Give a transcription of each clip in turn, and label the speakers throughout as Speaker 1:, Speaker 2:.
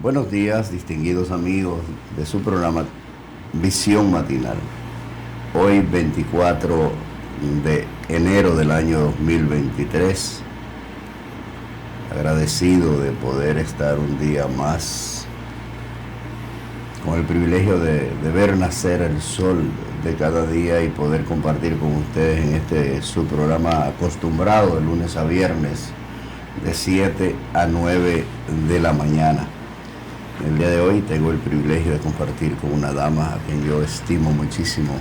Speaker 1: Buenos días, distinguidos amigos de su programa Visión Matinal. Hoy 24 de enero del año 2023. Agradecido de poder estar un día más con el privilegio de ver nacer el sol de cada día y poder compartir con ustedes en este su programa acostumbrado de lunes a viernes de 7 a 9 de la mañana. El día de hoy tengo el privilegio de compartir con una dama a quien yo estimo muchísimo,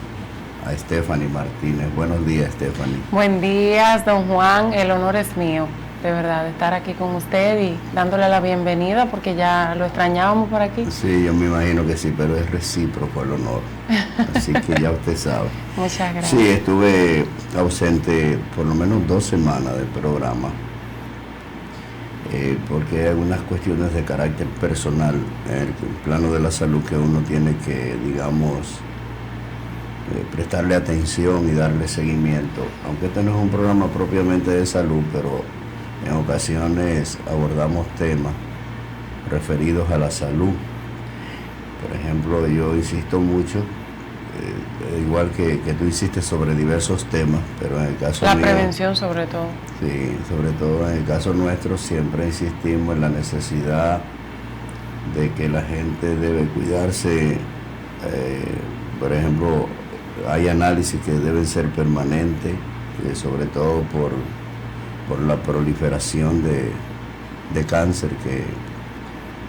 Speaker 1: a Stephanie Martínez. Buenos días, Stephanie.
Speaker 2: Buen día, don Juan. El honor es mío, de verdad, de estar aquí con usted y dándole la bienvenida porque ya lo extrañábamos por aquí.
Speaker 1: Sí, yo me imagino que sí, pero es recíproco el honor. Así que ya usted sabe.
Speaker 2: Muchas gracias.
Speaker 1: Sí, estuve ausente por lo menos 2 semanas del programa. Porque hay algunas cuestiones de carácter personal en el plano de la salud que uno tiene que, digamos, prestarle atención y darle seguimiento. Aunque este no es un programa propiamente de salud, pero en ocasiones abordamos temas referidos a la salud. Por ejemplo, yo insisto mucho, igual que tú hiciste sobre diversos temas, pero en el caso
Speaker 2: la
Speaker 1: mío,
Speaker 2: prevención sobre todo.
Speaker 1: Sí, sobre todo en el caso nuestro siempre insistimos en la necesidad de que la gente debe cuidarse. Por ejemplo, hay análisis que deben ser permanentes, sobre todo por la proliferación de cáncer que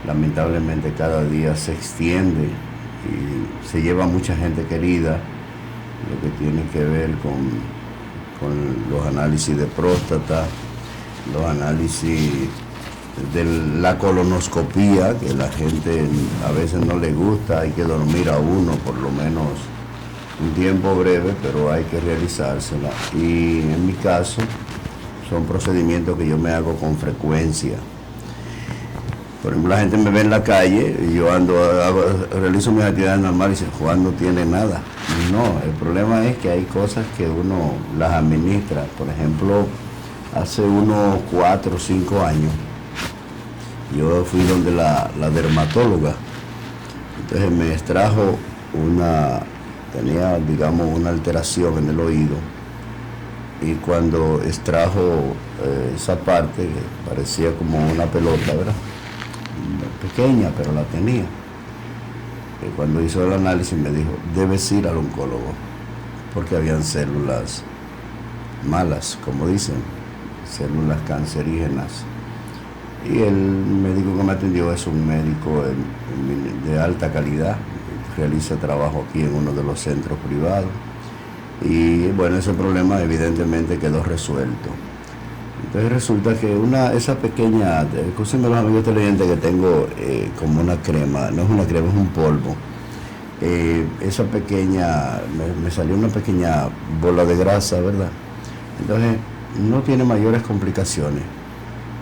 Speaker 1: lamentablemente cada día se extiende y se lleva mucha gente querida, lo que tiene que ver con los análisis de próstata, los análisis de la colonoscopía, que la gente a veces no le gusta, hay que dormir a uno por lo menos un tiempo breve, pero hay que realizársela. Y en mi caso son procedimientos que yo me hago con frecuencia. Por ejemplo, la gente me ve en la calle y yo realizo mis actividades normales y dice, Juan no tiene nada. No, el problema es que hay cosas que uno las administra. Por ejemplo, hace unos 4 o 5 años, yo fui donde la dermatóloga. Entonces me extrajo tenía digamos una alteración en el oído. Y cuando extrajo esa parte, que parecía como una pelota, ¿verdad? Pequeña, pero la tenía. Y cuando hizo el análisis me dijo, debes ir al oncólogo, porque habían células malas, como dicen, células cancerígenas. Y el médico que me atendió es un médico de alta calidad, realiza trabajo aquí en uno de los centros privados. Y bueno, ese problema evidentemente quedó resuelto. Entonces resulta que esa pequeña, escúchenme los amigos televidentes que tengo como una crema, no es una crema, es un polvo. Esa pequeña, me salió una pequeña bola de grasa, ¿verdad? Entonces no tiene mayores complicaciones,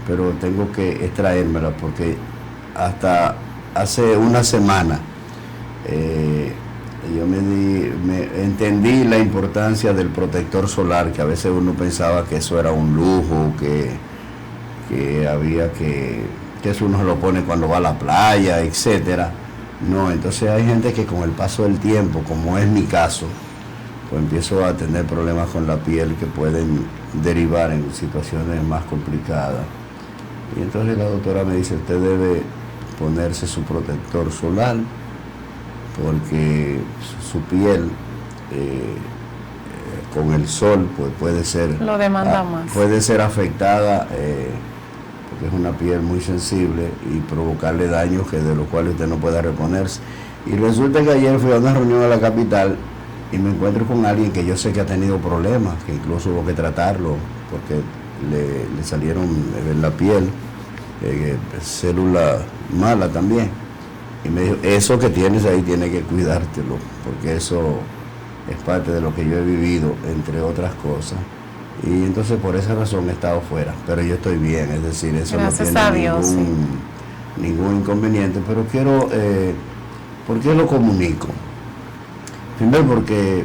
Speaker 1: pero tengo que extraérmela porque hasta hace una semana yo me entendí la importancia del protector solar, que a veces uno pensaba que eso era un lujo, que había que eso uno se lo pone cuando va a la playa, etcétera. No, entonces hay gente que con el paso del tiempo, como es mi caso, pues empiezo a tener problemas con la piel que pueden derivar en situaciones más complicadas. Y entonces la doctora me dice, usted debe ponerse su protector solar, porque su piel con el sol pues puede ser
Speaker 2: lo demanda más,
Speaker 1: puede ser afectada porque es una piel muy sensible y provocarle daños de los cuales usted no pueda reponerse. Y resulta que ayer fui a una reunión a la capital y me encuentro con alguien que yo sé que ha tenido problemas, que incluso hubo que tratarlo porque le salieron en la piel células malas también. Y me dijo, eso que tienes ahí tiene que cuidártelo, porque eso es parte de lo que yo he vivido, entre otras cosas. Y entonces por esa razón he estado fuera, pero yo estoy bien, es decir, eso
Speaker 2: gracias
Speaker 1: no tiene
Speaker 2: a Dios,
Speaker 1: ningún inconveniente. Pero quiero, ¿por qué lo comunico? Primero porque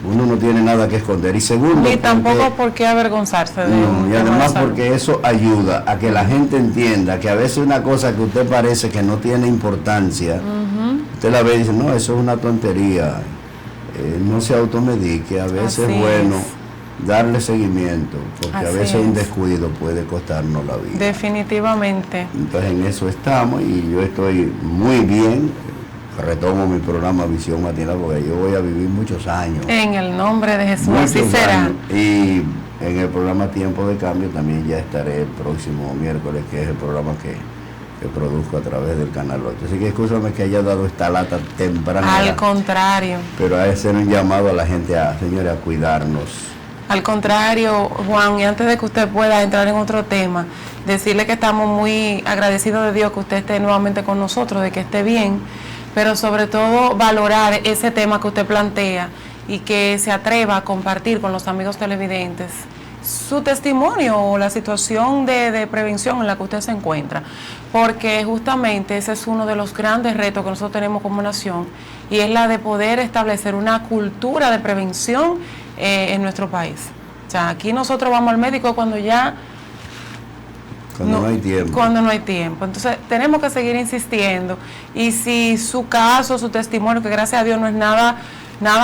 Speaker 1: uno no tiene nada que esconder. Y segundo,
Speaker 2: ni tampoco por qué avergonzarse de
Speaker 1: y además porque eso ayuda a que la gente entienda que a veces una cosa que usted parece que no tiene importancia, usted la ve y dice, no, eso es una tontería, no se automedique, a veces es bueno darle seguimiento, porque a veces un descuido puede costarnos la vida.
Speaker 2: Definitivamente.
Speaker 1: Entonces en eso estamos y yo estoy muy bien. Retomo mi programa Visión Matinal porque yo voy a vivir muchos años.
Speaker 2: En el nombre de Jesús, así será.
Speaker 1: Y en el programa Tiempo de Cambio también ya estaré el próximo miércoles, que es el programa que produzco a través del Canal 8. Así que escúchame que haya dado esta lata temprana.
Speaker 2: Al contrario.
Speaker 1: Pero a hacer un llamado a la gente, señores, a cuidarnos.
Speaker 2: Al contrario, Juan, y antes de que usted pueda entrar en otro tema, decirle que estamos muy agradecidos de Dios que usted esté nuevamente con nosotros, de que esté bien, pero sobre todo valorar ese tema que usted plantea y que se atreva a compartir con los amigos televidentes su testimonio o la situación de prevención en la que usted se encuentra, porque justamente ese es uno de los grandes retos que nosotros tenemos como nación, y es la de poder establecer una cultura de prevención en nuestro país. O sea, aquí nosotros vamos al médico cuando no hay tiempo. Cuando no hay tiempo. Entonces, tenemos que seguir insistiendo. Y si su caso, su testimonio, que gracias a Dios no es nada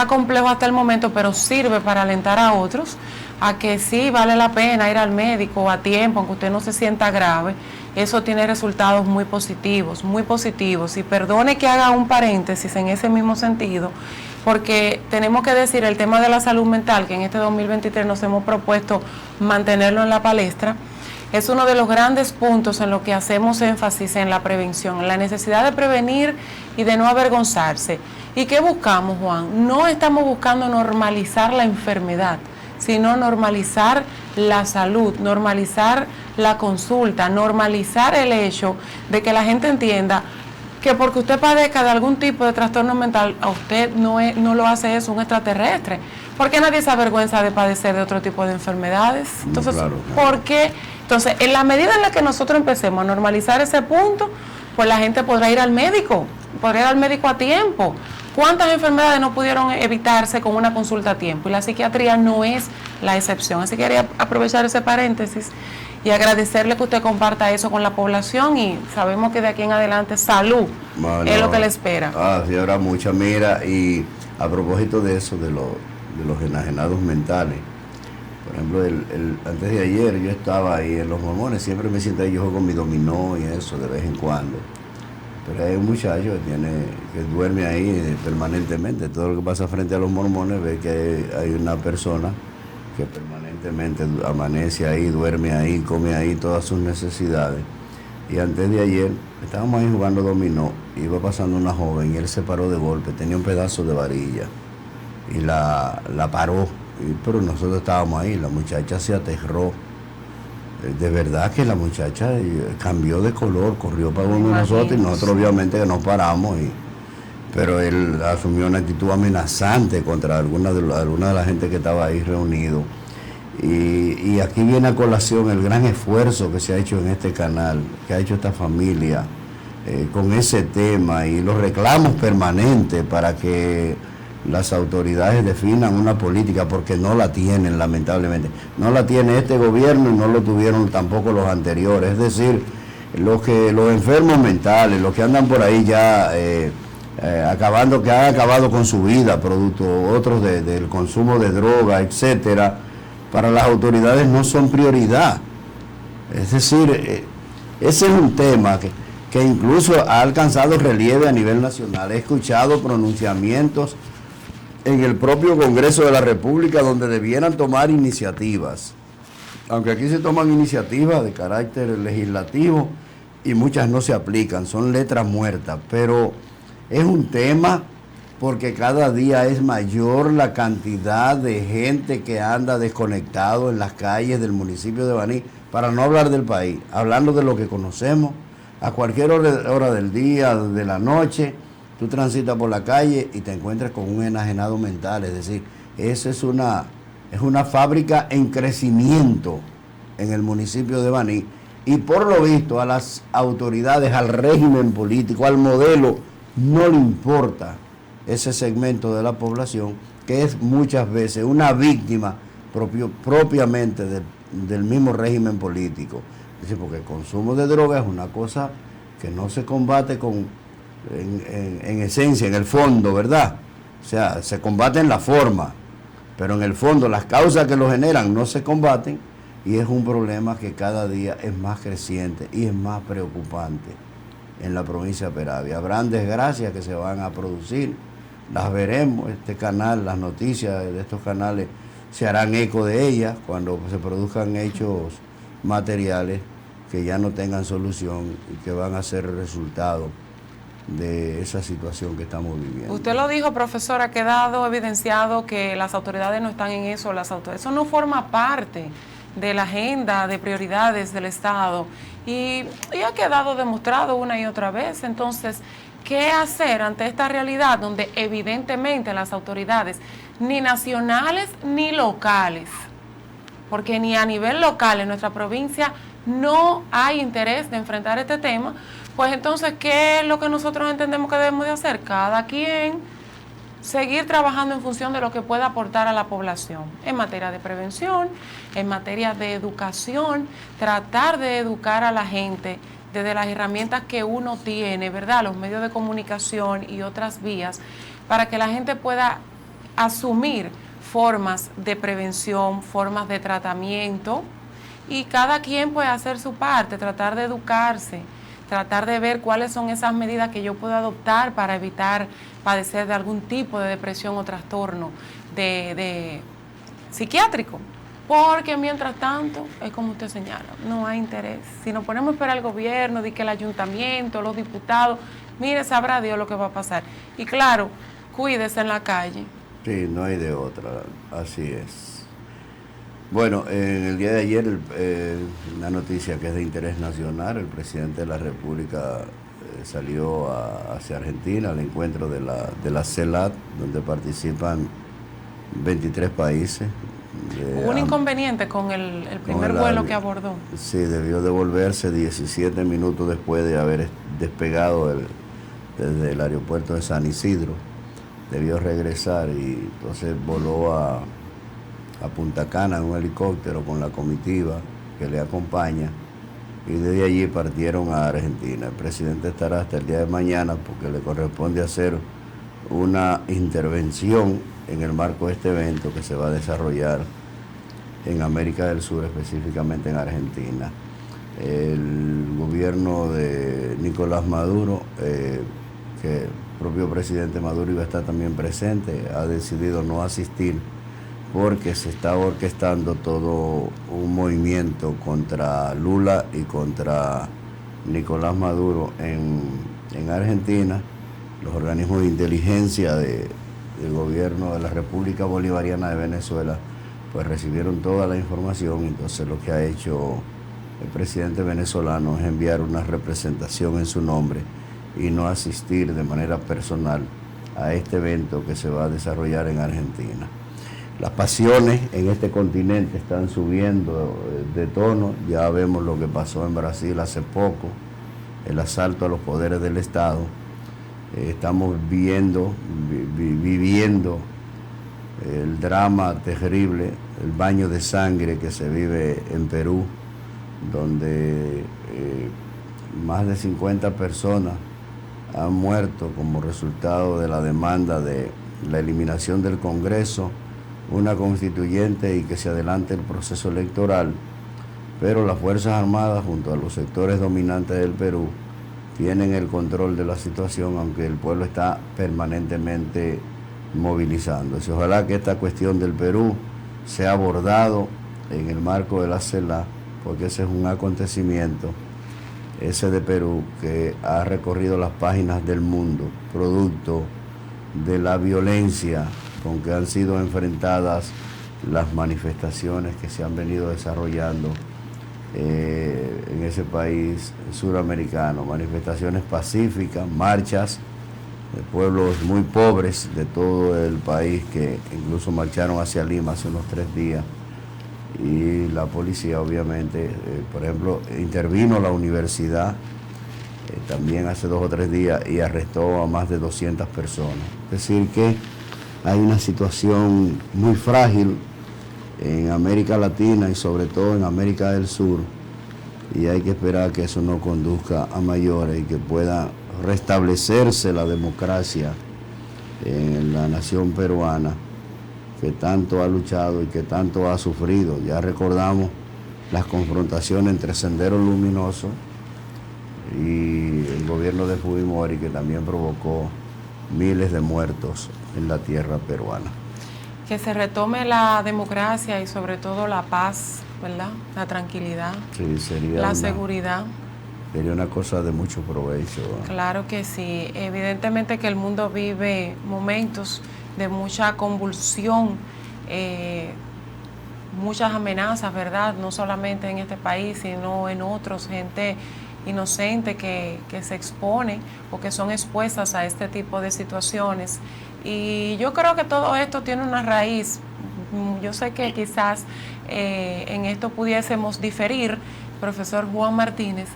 Speaker 2: complejo hasta el momento, pero sirve para alentar a otros a que sí vale la pena ir al médico a tiempo, aunque usted no se sienta grave, eso tiene resultados muy positivos, muy positivos. Y perdone que haga un paréntesis en ese mismo sentido, porque tenemos que decir el tema de la salud mental, que en este 2023 nos hemos propuesto mantenerlo en la palestra. Es uno de los grandes puntos en lo que hacemos énfasis en la prevención, en la necesidad de prevenir y de no avergonzarse. ¿Y qué buscamos, Juan? No estamos buscando normalizar la enfermedad, sino normalizar la salud, normalizar la consulta, normalizar el hecho de que la gente entienda que porque usted padezca de algún tipo de trastorno mental, a usted no lo hace eso un extraterrestre. ¿Por qué nadie se avergüenza de padecer de otro tipo de enfermedades? Entonces, ¿por qué? Entonces, en la medida en la que nosotros empecemos a normalizar ese punto, pues la gente podrá ir al médico a tiempo. ¿Cuántas enfermedades no pudieron evitarse con una consulta a tiempo? Y la psiquiatría no es la excepción. Así que quería aprovechar ese paréntesis y agradecerle que usted comparta eso con la población, y sabemos que de aquí en adelante salud es lo que le espera.
Speaker 1: Sí, habrá mucha. Mira, y a propósito de eso, de los enajenados mentales, por ejemplo, antes de ayer yo estaba ahí en Los Mormones, siempre me siento ahí, yo juego con mi dominó y eso de vez en cuando. Pero hay un muchacho que duerme ahí permanentemente. Todo lo que pasa frente a Los Mormones, ve que hay una persona que permanentemente amanece ahí, duerme ahí, come ahí todas sus necesidades. Y antes de ayer estábamos ahí jugando dominó, iba pasando una joven y él se paró de golpe, tenía un pedazo de varilla y la paró. Pero nosotros estábamos ahí, la muchacha se aterró. De verdad que la muchacha cambió de color, corrió para uno de nosotros, y nosotros obviamente que nos paramos, pero él asumió una actitud amenazante contra alguna de la gente que estaba ahí reunido. Y aquí viene a colación el gran esfuerzo que se ha hecho en este canal, que ha hecho esta familia con ese tema, y los reclamos permanentes para que las autoridades definan una política, porque no la tienen, lamentablemente. No la tiene este gobierno y no lo tuvieron tampoco los anteriores. Es decir, los enfermos mentales, los que andan por ahí ya que han acabado con su vida, producto otros del consumo de droga, etcétera, para las autoridades no son prioridad. Es decir, ese es un tema que incluso ha alcanzado relieve a nivel nacional. He escuchado pronunciamientos en el propio Congreso de la República donde debieran tomar iniciativas, aunque aquí se toman iniciativas de carácter legislativo y muchas no se aplican, son letras muertas, pero es un tema porque cada día es mayor la cantidad de gente que anda desconectado en las calles del municipio de Baní, para no hablar del país, hablando de lo que conocemos, a cualquier hora del día, de la noche. Tú transitas por la calle y te encuentras con un enajenado mental, es decir, esa es una fábrica en crecimiento en el municipio de Baní, y por lo visto a las autoridades, al régimen político, al modelo, no le importa ese segmento de la población que es muchas veces una víctima propiamente del mismo régimen político. Es decir, porque el consumo de droga es una cosa que no se combate en esencia, en el fondo, ¿verdad? O sea, se combate en la forma, pero en el fondo las causas que lo generan no se combaten, y es un problema que cada día es más creciente y es más preocupante en la provincia de Peravia. Habrán desgracias que se van a producir, las veremos, este canal, las noticias de estos canales se harán eco de ellas cuando se produzcan hechos materiales que ya no tengan solución y que van a ser el resultado de esa situación que estamos viviendo.
Speaker 2: Usted lo dijo, profesor, ha quedado evidenciado que las autoridades no están en eso, eso no forma parte de la agenda de prioridades del Estado y ha quedado demostrado una y otra vez. Entonces, ¿qué hacer ante esta realidad donde evidentemente las autoridades, ni nacionales ni locales, porque ni a nivel local en nuestra provincia no hay interés de enfrentar este tema? Pues entonces, ¿qué es lo que nosotros entendemos que debemos de hacer? Cada quien seguir trabajando en función de lo que pueda aportar a la población en materia de prevención, en materia de educación, tratar de educar a la gente desde las herramientas que uno tiene, ¿verdad? Los medios de comunicación y otras vías, para que la gente pueda asumir formas de prevención, formas de tratamiento, y cada quien puede hacer su parte, tratar de educarse, tratar de ver cuáles son esas medidas que yo puedo adoptar para evitar padecer de algún tipo de depresión o trastorno de psiquiátrico. Porque mientras tanto, es como usted señala, no hay interés. Si nos ponemos a esperar al gobierno, de que el ayuntamiento, los diputados, mire, sabrá Dios lo que va a pasar. Y claro, cuídese en la calle.
Speaker 1: Sí, no hay de otra, así es. Bueno, en el día de ayer, una noticia que es de interés nacional, el presidente de la República salió hacia Argentina al encuentro de la CELAC, donde participan 23 países.
Speaker 2: Hubo un inconveniente con el primer vuelo que abordó.
Speaker 1: Sí, debió devolverse 17 minutos después de haber despegado desde el aeropuerto de San Isidro. Debió regresar y entonces voló a Punta Cana en un helicóptero con la comitiva que le acompaña, y desde allí partieron a Argentina. El presidente estará hasta el día de mañana porque le corresponde hacer una intervención en el marco de este evento que se va a desarrollar en América del Sur, específicamente en Argentina. El gobierno de Nicolás Maduro, que el propio presidente Maduro iba a estar también presente, ha decidido no asistir porque se está orquestando todo un movimiento contra Lula y contra Nicolás Maduro en Argentina. Los organismos de inteligencia del gobierno de la República Bolivariana de Venezuela pues recibieron toda la información. Entonces lo que ha hecho el presidente venezolano es enviar una representación en su nombre y no asistir de manera personal a este evento que se va a desarrollar en Argentina. Las pasiones en este continente están subiendo de tono. Ya vemos lo que pasó en Brasil hace poco, el asalto a los poderes del Estado. Estamos viviendo el drama terrible, el baño de sangre que se vive en Perú, donde más de 50 personas han muerto como resultado de la demanda de la eliminación del Congreso, una constituyente y que se adelante el proceso electoral, pero las Fuerzas Armadas junto a los sectores dominantes del Perú tienen el control de la situación, aunque el pueblo está permanentemente movilizándose. Ojalá que esta cuestión del Perú sea abordado en el marco de la CELAC, porque ese es un acontecimiento, ese de Perú, que ha recorrido las páginas del mundo, producto de la violencia con que han sido enfrentadas las manifestaciones que se han venido desarrollando en ese país suramericano, manifestaciones pacíficas, marchas de pueblos muy pobres de todo el país que incluso marcharon hacia Lima hace unos 3 días, y la policía obviamente, por ejemplo, intervino la universidad también hace 2 o 3 días, y arrestó a más de 200 personas. Es decir que hay una situación muy frágil en América Latina y sobre todo en América del Sur, y hay que esperar que eso no conduzca a mayores y que pueda restablecerse la democracia en la nación peruana, que tanto ha luchado y que tanto ha sufrido. Ya recordamos las confrontaciones entre Sendero Luminoso y el gobierno de Fujimori, que también provocó miles de muertos en la tierra peruana.
Speaker 2: Que se retome la democracia y sobre todo la paz, ¿verdad? La tranquilidad,
Speaker 1: Sí,
Speaker 2: la seguridad.
Speaker 1: Sería una cosa de mucho provecho.
Speaker 2: Claro que sí. Evidentemente que el mundo vive momentos de mucha convulsión, muchas amenazas, ¿verdad? No solamente en este país, sino en otros, gente inocente que se expone o que son expuestas a este tipo de situaciones. Y yo creo que todo esto tiene una raíz. Yo sé que quizás en esto pudiésemos diferir, profesor Juan Martínez,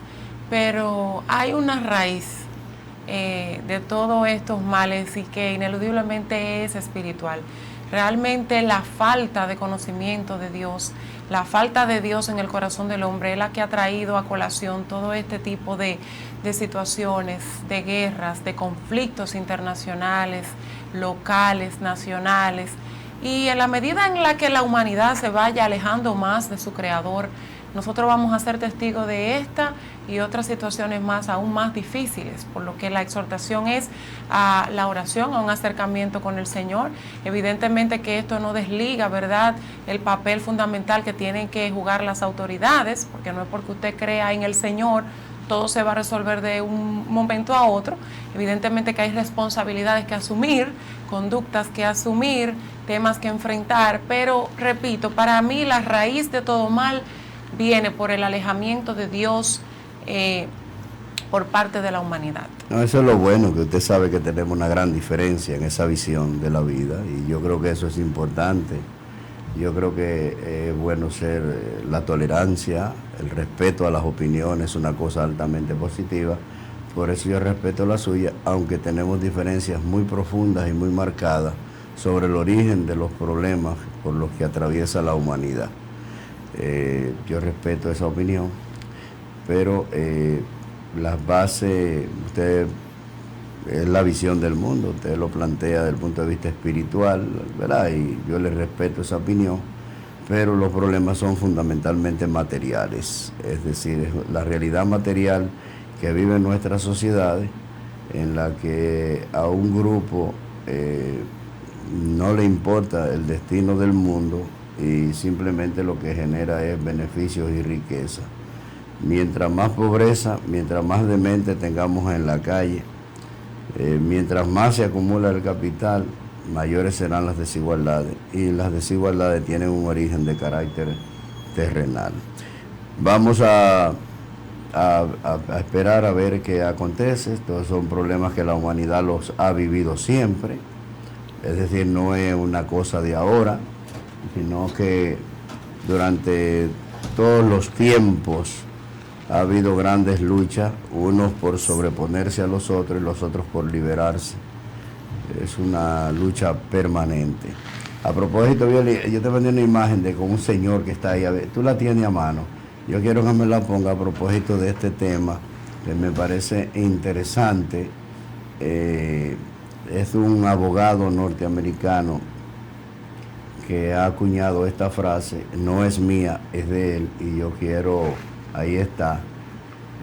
Speaker 2: pero hay una raíz de todos estos males y que ineludiblemente es espiritual. Realmente la falta de conocimiento de Dios, la falta de Dios en el corazón del hombre es la que ha traído a colación todo este tipo de situaciones, de guerras, de conflictos internacionales, locales, nacionales. Y en la medida en la que la humanidad se vaya alejando más de su Creador, nosotros vamos a ser testigos de esta y otras situaciones más, aún más difíciles, por lo que la exhortación es a la oración, a un acercamiento con el Señor. Evidentemente que esto no desliga, ¿verdad?, el papel fundamental que tienen que jugar las autoridades, porque no es porque usted crea en el Señor, todo se va a resolver de un momento a otro. Evidentemente que hay responsabilidades que asumir, conductas que asumir, temas que enfrentar, pero repito, para mí la raíz de todo mal viene por el alejamiento de Dios por parte de la humanidad.
Speaker 1: No, eso es lo bueno, que usted sabe que tenemos una gran diferencia en esa visión de la vida, y yo creo que eso es importante. Yo creo que es bueno ser la tolerancia, el respeto a las opiniones, es una cosa altamente positiva. Por eso yo respeto la suya, aunque tenemos diferencias muy profundas y muy marcadas sobre el origen de los problemas por los que atraviesa la humanidad. Yo respeto esa opinión, pero las bases, usted es la visión del mundo, usted lo plantea desde el punto de vista espiritual, ¿verdad? Y yo le respeto esa opinión, pero los problemas son fundamentalmente materiales, es decir, es la realidad material que vive en nuestras sociedades, en la que a un grupo no le importa el destino del mundo y simplemente lo que genera es beneficios y riqueza. Mientras más pobreza, mientras más demente tengamos en la calle, mientras más se acumula el capital, mayores serán las desigualdades, y las desigualdades tienen un origen de carácter terrenal. Vamos a esperar a ver qué acontece. Estos son problemas que la humanidad los ha vivido siempre, es decir, no es una cosa de ahora, sino que durante todos los tiempos ha habido grandes luchas, unos por sobreponerse a los otros y los otros por liberarse. Es una lucha permanente. A propósito, Violi, yo te mandé una imagen de con un señor que está ahí, a ver, tú la tienes a mano. Yo quiero que me la ponga a propósito de este tema, que me parece interesante. Es un abogado norteamericano que ha acuñado esta frase, no es mía, es de él, y yo quiero, ahí está,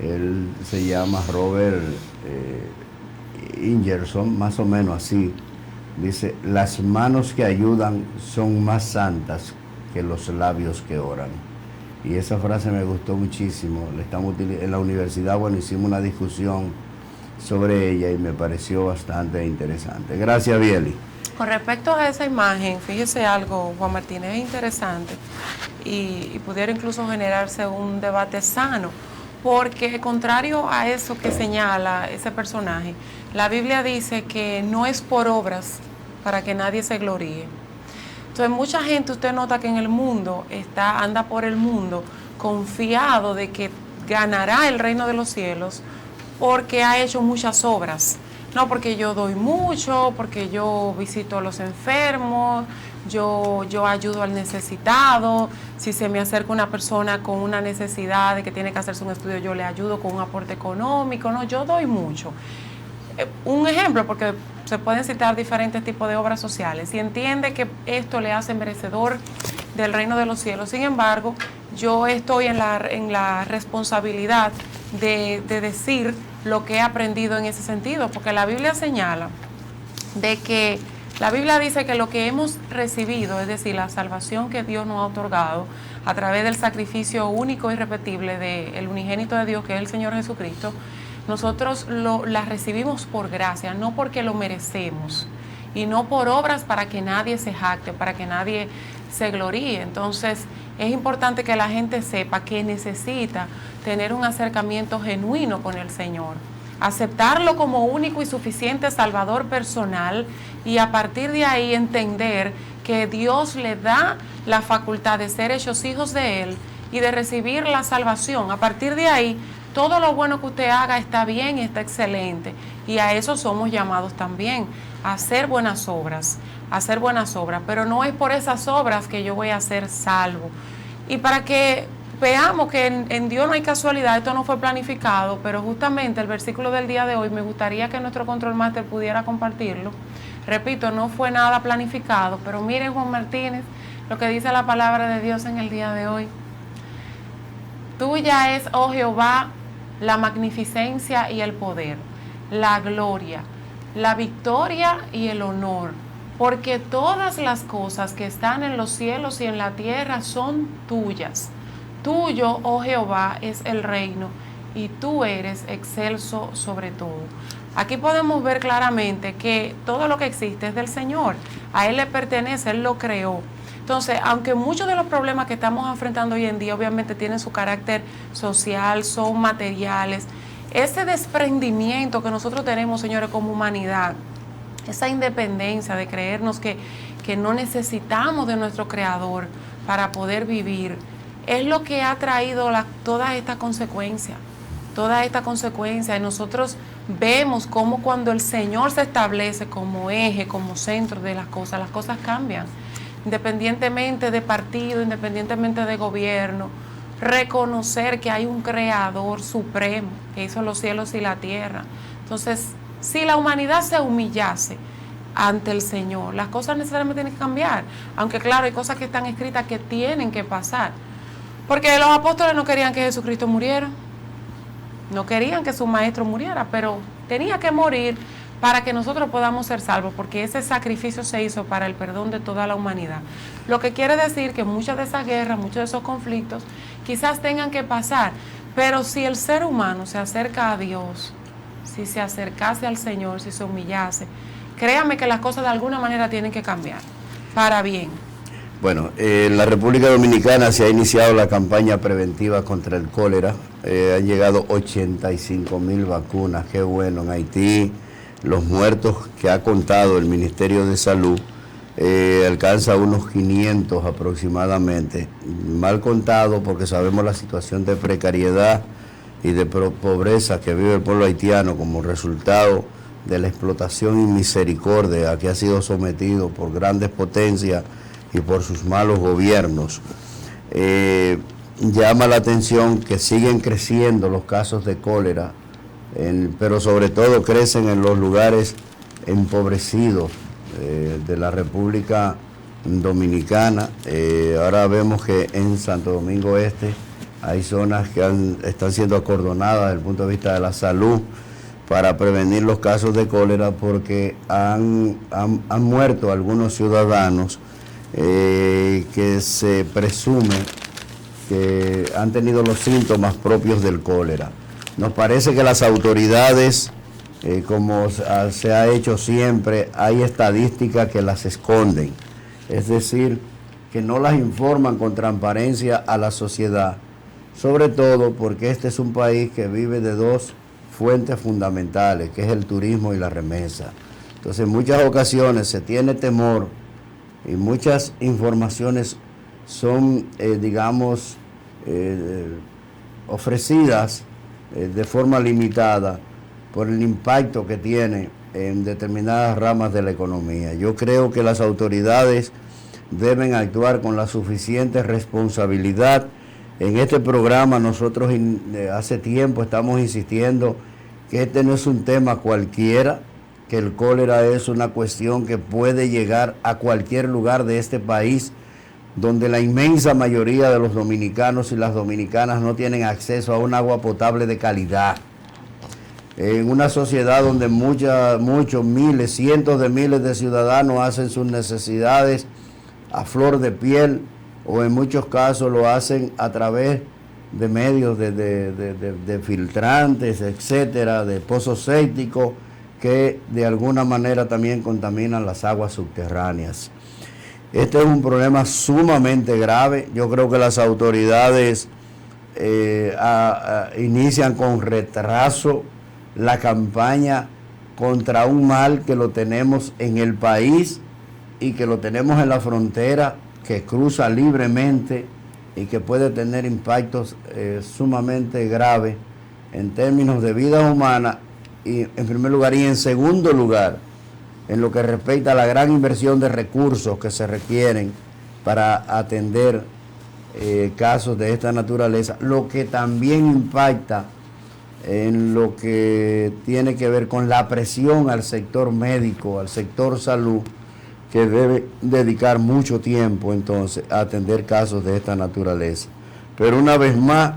Speaker 1: él se llama Robert Ingerson, más o menos así, dice, las manos que ayudan son más santas que los labios que oran. Y esa frase me gustó muchísimo, en la universidad, bueno, hicimos una discusión sobre ella y me pareció bastante interesante. Gracias, Bieli.
Speaker 2: Con respecto a esa imagen, fíjese algo, Juan Martínez, es interesante y pudiera incluso generarse un debate sano, porque contrario a eso que señala ese personaje, la Biblia dice que no es por obras para que nadie se gloríe. Entonces mucha gente, usted nota que en el mundo anda por el mundo confiado de que ganará el reino de los cielos porque ha hecho muchas obras, no porque yo doy mucho, porque yo visito a los enfermos, yo ayudo al necesitado, si se me acerca una persona con una necesidad de que tiene que hacerse un estudio, yo le ayudo con un aporte económico, no, yo doy mucho. Un ejemplo, porque se pueden citar diferentes tipos de obras sociales, y entiende que esto le hace merecedor del reino de los cielos. Sin embargo, yo estoy en la responsabilidad de decir lo que he aprendido en ese sentido, porque la Biblia señala de que la Biblia dice que lo que hemos recibido, es decir, la salvación que Dios nos ha otorgado a través del sacrificio único y irrepetible del unigénito de Dios, que es el Señor Jesucristo, nosotros la recibimos por gracia, no porque lo merecemos, y no por obras para que nadie se jacte, para que nadie se gloríe. Entonces, es importante que la gente sepa que necesita tener un acercamiento genuino con el Señor, aceptarlo como único y suficiente Salvador personal, y a partir de ahí entender que Dios le da la facultad de ser hechos hijos de Él y de recibir la salvación. A partir de ahí, todo lo bueno que usted haga está bien y está excelente, y a eso somos llamados también, a hacer buenas obras, pero no es por esas obras que yo voy a ser salvo. Y para que veamos que en Dios no hay casualidad, esto no fue planificado, pero justamente el versículo del día de hoy me gustaría que nuestro control master pudiera compartirlo. Repito, no fue nada planificado, pero miren, Juan Martínez, lo que dice la palabra de Dios en el día de hoy. Tuya es, oh Jehová, la magnificencia y el poder, la gloria, la victoria y el honor, porque todas las cosas que están en los cielos y en la tierra son tuyas. Tuyo, oh Jehová, es el reino, y tú eres excelso sobre todo. Aquí podemos ver claramente que todo lo que existe es del Señor, a Él le pertenece, Él lo creó. Entonces, aunque muchos de los problemas que estamos enfrentando hoy en día obviamente tienen su carácter social, son materiales, ese desprendimiento que nosotros tenemos, señores, como humanidad, esa independencia de creernos que no necesitamos de nuestro Creador para poder vivir, es lo que ha traído toda esta consecuencia. Y nosotros vemos cómo cuando el Señor se establece como eje, como centro de las cosas cambian. Independientemente de partido, independientemente de gobierno, reconocer que hay un creador supremo que hizo los cielos y la tierra. Entonces, si la humanidad se humillase ante el Señor, las cosas necesariamente tienen que cambiar, aunque claro, hay cosas que están escritas que tienen que pasar, porque los apóstoles no querían que Jesucristo muriera, no querían que su maestro muriera, pero tenía que morir para que nosotros podamos ser salvos, porque ese sacrificio se hizo para el perdón de toda la humanidad. Lo que quiere decir que muchas de esas guerras, muchos de esos conflictos, quizás tengan que pasar, pero si el ser humano se acerca a Dios, si se acercase al Señor, si se humillase, créame que las cosas de alguna manera tienen que cambiar, para bien.
Speaker 1: Bueno, en la República Dominicana se ha iniciado la campaña preventiva contra el cólera. Han llegado 85,000 vacunas, qué bueno. En Haití, los muertos que ha contado el Ministerio de Salud alcanza unos 500 aproximadamente. Mal contado porque sabemos la situación de precariedad y de pobreza que vive el pueblo haitiano como resultado de la explotación y misericordia a que ha sido sometido por grandes potencias y por sus malos gobiernos. Llama la atención que siguen creciendo los casos de cólera, pero sobre todo crecen en los lugares empobrecidos de la República Dominicana. Ahora vemos que en Santo Domingo Este hay zonas que están siendo acordonadas desde el punto de vista de la salud para prevenir los casos de cólera, porque han muerto algunos ciudadanos que se presume que han tenido los síntomas propios del cólera. Nos parece que las autoridades, como se ha hecho siempre, hay estadísticas que las esconden, es decir, que no las informan con transparencia a la sociedad, sobre todo porque este es un país que vive de dos fuentes fundamentales, que es el turismo y la remesa. Entonces, en muchas ocasiones se tiene temor y muchas informaciones son, ofrecidas de forma limitada por el impacto que tiene en determinadas ramas de la economía. Yo creo que las autoridades deben actuar con la suficiente responsabilidad. En este programa nosotros hace tiempo estamos insistiendo que este no es un tema cualquiera, que el cólera es una cuestión que puede llegar a cualquier lugar de este país, donde la inmensa mayoría de los dominicanos y las dominicanas no tienen acceso a un agua potable de calidad. En una sociedad donde muchos miles, cientos de miles de ciudadanos hacen sus necesidades a flor de piel, o en muchos casos lo hacen a través de medios de filtrantes, etcétera, de pozos sépticos, que de alguna manera también contaminan las aguas subterráneas. Este es un problema sumamente grave. Yo creo que las autoridades inician con retraso la campaña contra un mal que lo tenemos en el país y que lo tenemos en la frontera, que cruza libremente y que puede tener impactos sumamente graves en términos de vida humana, y en primer lugar, y en segundo lugar, en lo que respecta a la gran inversión de recursos que se requieren para atender casos de esta naturaleza, lo que también impacta en lo que tiene que ver con la presión al sector médico, al sector salud, que debe dedicar mucho tiempo entonces a atender casos de esta naturaleza. Pero una vez más,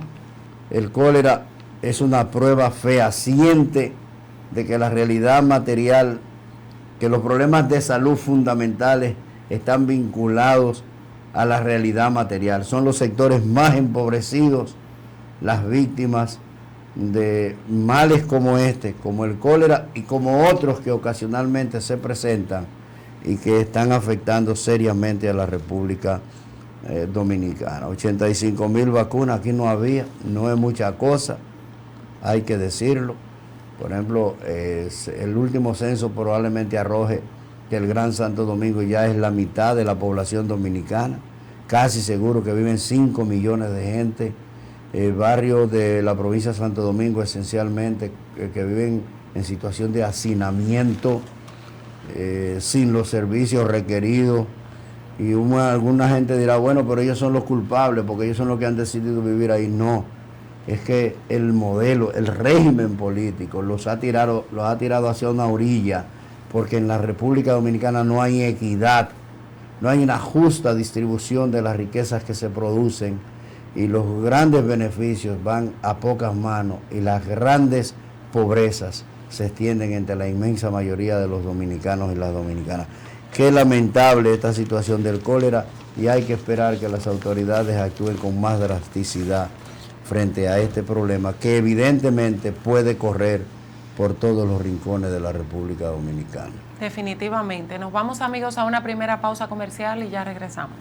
Speaker 1: el cólera es una prueba fehaciente de que la realidad material, que los problemas de salud fundamentales están vinculados a la realidad material. Son los sectores más empobrecidos las víctimas de males como este, como el cólera y como otros que ocasionalmente se presentan y que están afectando seriamente a la República Dominicana. 85,000 vacunas aquí no había, no es mucha cosa, hay que decirlo. Por ejemplo, el último censo probablemente arroje que el Gran Santo Domingo ya es la mitad de la población dominicana, casi seguro que viven 5 millones de gente. Barrios de la provincia de Santo Domingo esencialmente que viven en situación de hacinamiento, sin los servicios requeridos, y alguna gente dirá, bueno, pero ellos son los culpables porque ellos son los que han decidido vivir ahí. No, es que el modelo, el régimen político los ha tirado hacia una orilla, porque en la República Dominicana no hay equidad, no hay una justa distribución de las riquezas que se producen, y los grandes beneficios van a pocas manos y las grandes pobrezas se extienden entre la inmensa mayoría de los dominicanos y las dominicanas. Qué lamentable esta situación del cólera, y hay que esperar que las autoridades actúen con más drasticidad frente a este problema que evidentemente puede correr por todos los rincones de la República Dominicana.
Speaker 2: Definitivamente. Nos vamos, amigos, a una primera pausa comercial y ya regresamos.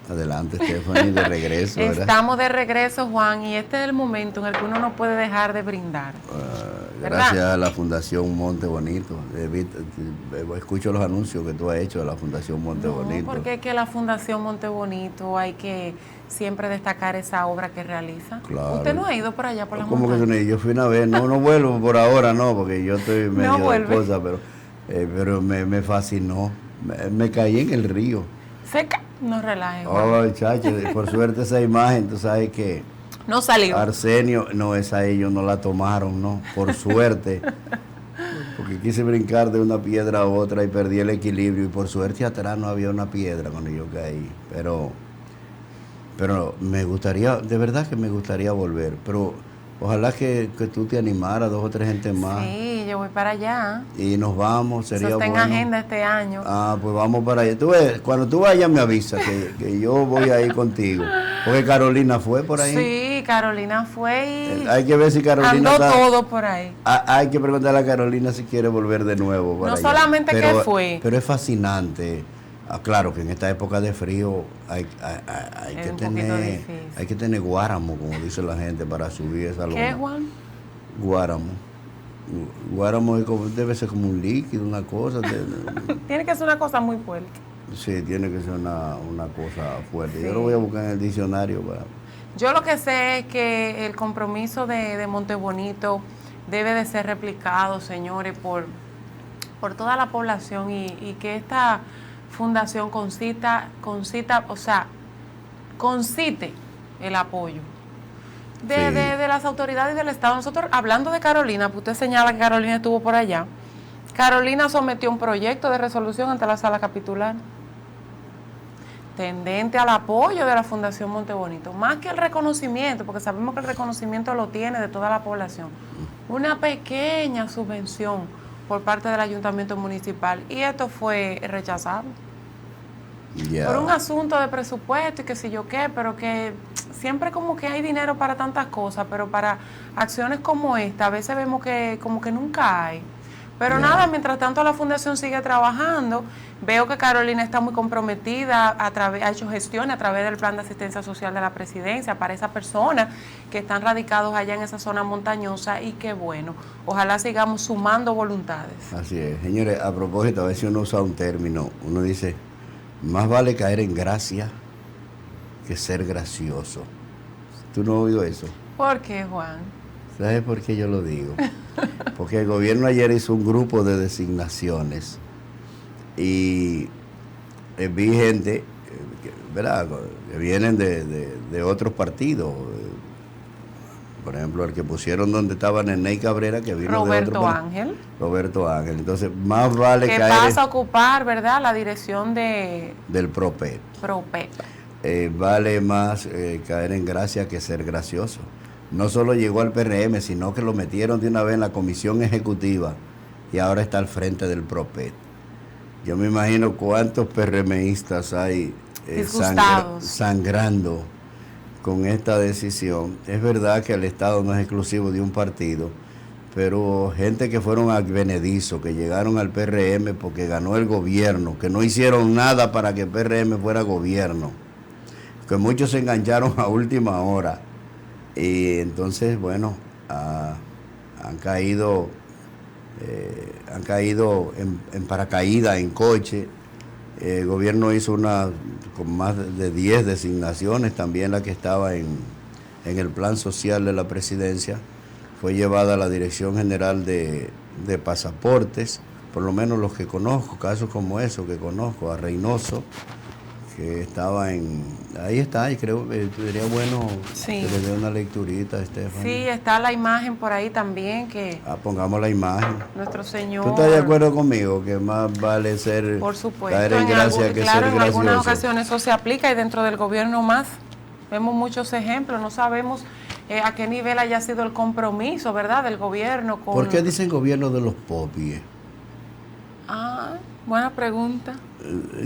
Speaker 1: Adelante, Stephanie, de regreso, ¿verdad?
Speaker 2: Estamos de regreso, Juan, y este es el momento en el que uno no puede dejar de brindar.
Speaker 1: Gracias a la Fundación Monte Bonito. Escucho los anuncios que tú has hecho de la Fundación Monte Bonito.
Speaker 2: Porque es que la Fundación Monte Bonito hay que siempre destacar esa obra que realiza.
Speaker 1: Claro.
Speaker 2: ¿Usted no ha ido por allá por la
Speaker 1: ¿Cómo
Speaker 2: montaña?
Speaker 1: que no? Yo fui una vez, no vuelvo por ahora, no, porque yo estoy medio
Speaker 2: No
Speaker 1: de cosas, pero me fascinó. Me caí en el río.
Speaker 2: Seca, no relaje, Juan.
Speaker 1: Oh, chacho, por suerte esa imagen, tú sabes que
Speaker 2: No salió.
Speaker 1: Arsenio, no, esa ellos no la tomaron, no, por suerte, porque quise brincar de una piedra a otra y perdí el equilibrio, y por suerte atrás no había una piedra cuando yo caí, pero me gustaría, de verdad que me gustaría volver, pero ojalá que tú te animaras, 2 o 3 gente más.
Speaker 2: Sí, yo yo voy para allá.
Speaker 1: Y nos vamos, sería
Speaker 2: Eso está
Speaker 1: bueno.
Speaker 2: en agenda este año.
Speaker 1: Ah, pues vamos para allá. Tú ves, cuando tú vayas me avisas que yo voy a ir contigo. Porque Carolina fue por ahí.
Speaker 2: Sí, Carolina fue y
Speaker 1: Hay que ver si Carolina
Speaker 2: andó todo por ahí.
Speaker 1: Hay que preguntarle a Carolina si quiere volver de nuevo para
Speaker 2: No
Speaker 1: allá.
Speaker 2: solamente que fue.
Speaker 1: Pero es fascinante. Claro que en esta época de frío hay que tener guáramo, como dice la gente, para subir esa loma.
Speaker 2: ¿Qué, Juan?
Speaker 1: Guáramo. Guáramo debe ser como un líquido, una cosa.
Speaker 2: Tiene que ser una cosa muy fuerte.
Speaker 1: Sí, tiene que ser una cosa fuerte.
Speaker 2: Sí.
Speaker 1: Yo lo voy a buscar en el diccionario.
Speaker 2: Yo lo que sé es que el compromiso de Montebonito debe de ser replicado, señores, por toda la población y que esta fundación concite el apoyo de las autoridades del Estado. Nosotros, hablando de Carolina, pues usted señala que Carolina estuvo por allá. Carolina sometió un proyecto de resolución ante la sala capitular tendente al apoyo de la Fundación Montebonito, más que el reconocimiento, porque sabemos que el reconocimiento lo tiene de toda la población, una pequeña subvención por parte del ayuntamiento municipal, y esto fue rechazado. Por un asunto de presupuesto y que si yo qué, pero que siempre como que hay dinero para tantas cosas, pero para acciones como esta, a veces vemos que como que nunca hay. Pero nada, mientras tanto la fundación sigue trabajando. Veo que Carolina está muy comprometida, ha hecho gestiones a través del plan de asistencia social de la presidencia para esas personas que están radicados allá en esa zona montañosa, y qué bueno, ojalá sigamos sumando voluntades.
Speaker 1: Así es, señores, a propósito, a veces uno usa un término, uno dice, más vale caer en gracia que ser gracioso. ¿Tú no has oído eso?
Speaker 2: ¿Por qué, Juan?
Speaker 1: ¿Sabes por qué yo lo digo? Porque el gobierno ayer hizo un grupo de designaciones y vi gente, ¿verdad?, que vienen de otros partidos. Por ejemplo, el que pusieron donde estaba Neney Cabrera, que vino
Speaker 2: Roberto
Speaker 1: de otro
Speaker 2: Ángel.
Speaker 1: Roberto Ángel. Entonces, más vale
Speaker 2: que
Speaker 1: caer...
Speaker 2: pasa a ocupar, ¿verdad?, la dirección
Speaker 1: del PROPET. Vale más caer en gracia que ser gracioso. No solo llegó al PRM, sino que lo metieron de una vez en la comisión ejecutiva y ahora está al frente del PROPET. Yo me imagino cuántos PRMistas hay sangrando con esta decisión. Es verdad que el Estado no es exclusivo de un partido, pero gente que fueron advenedizos, que llegaron al PRM porque ganó el gobierno, que no hicieron nada para que el PRM fuera gobierno, que muchos se engancharon a última hora. Y entonces, bueno, han caído en paracaídas, en coche. El gobierno hizo con más de 10 designaciones, también la que estaba en el plan social de la presidencia, fue llevada a la Dirección General de Pasaportes, por lo menos los que conozco, casos como eso que conozco, a Reynoso, que estaba ahí está, y creo que sería bueno que le dé una lecturita a Estefan.
Speaker 2: Sí, está la imagen por ahí también que...
Speaker 1: pongamos la imagen.
Speaker 2: Nuestro Señor...
Speaker 1: ¿Tú estás de acuerdo conmigo que más vale ser...
Speaker 2: Por supuesto.
Speaker 1: Caer en gracia que ser gracioso?
Speaker 2: En algunas ocasiones eso se aplica, y dentro del gobierno más. Vemos muchos ejemplos, no sabemos a qué nivel haya sido el compromiso, ¿verdad?, del gobierno con...
Speaker 1: ¿Por qué dicen gobierno de los popis?
Speaker 2: Buena pregunta.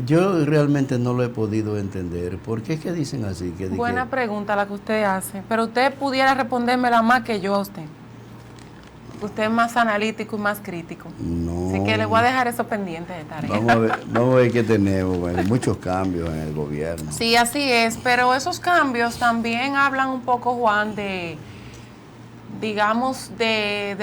Speaker 1: Yo realmente no lo he podido entender. ¿Por qué es que dicen así?
Speaker 2: Buena pregunta la que usted hace, pero usted pudiera respondérmela más que yo a usted. Usted es más analítico y más crítico.
Speaker 1: No.
Speaker 2: Así que le voy a dejar eso pendiente de tarea.
Speaker 1: Vamos a ver qué tenemos. Bueno, muchos cambios en el gobierno.
Speaker 2: Sí, así es, pero esos cambios también hablan un poco, Juan, del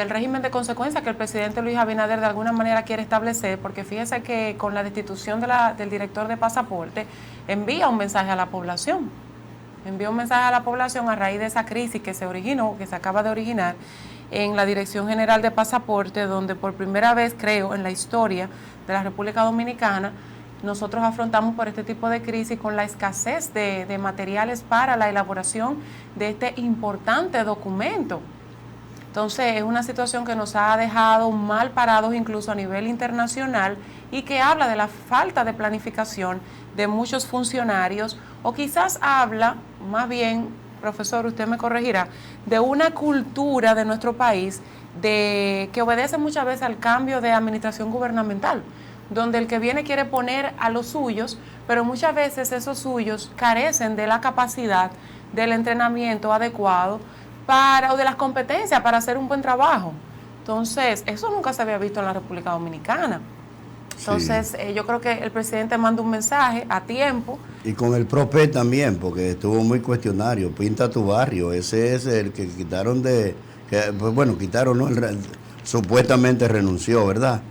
Speaker 2: régimen de consecuencias que el presidente Luis Abinader de alguna manera quiere establecer, porque fíjese que con la destitución del director de pasaporte envía un mensaje a la población. Envió un mensaje a la población a raíz de esa crisis que se acaba de originar en la Dirección General de Pasaporte, donde por primera vez, creo, en la historia de la República Dominicana, nosotros afrontamos por este tipo de crisis con la escasez de materiales para la elaboración de este importante documento. Entonces, es una situación que nos ha dejado mal parados incluso a nivel internacional, y que habla de la falta de planificación de muchos funcionarios, o quizás habla, más bien, profesor, usted me corregirá, de una cultura de nuestro país que obedece muchas veces al cambio de administración gubernamental, donde el que viene quiere poner a los suyos, pero muchas veces esos suyos carecen de la capacidad, del entrenamiento adecuado o de las competencias para hacer un buen trabajo. Entonces, eso nunca se había visto en la República Dominicana. Entonces, sí, yo creo que el presidente manda un mensaje a tiempo.
Speaker 1: Y con el PROPE también, porque estuvo muy cuestionario. Pinta tu barrio, ese es el que quitaron quitaron, ¿no? Supuestamente renunció, ¿verdad?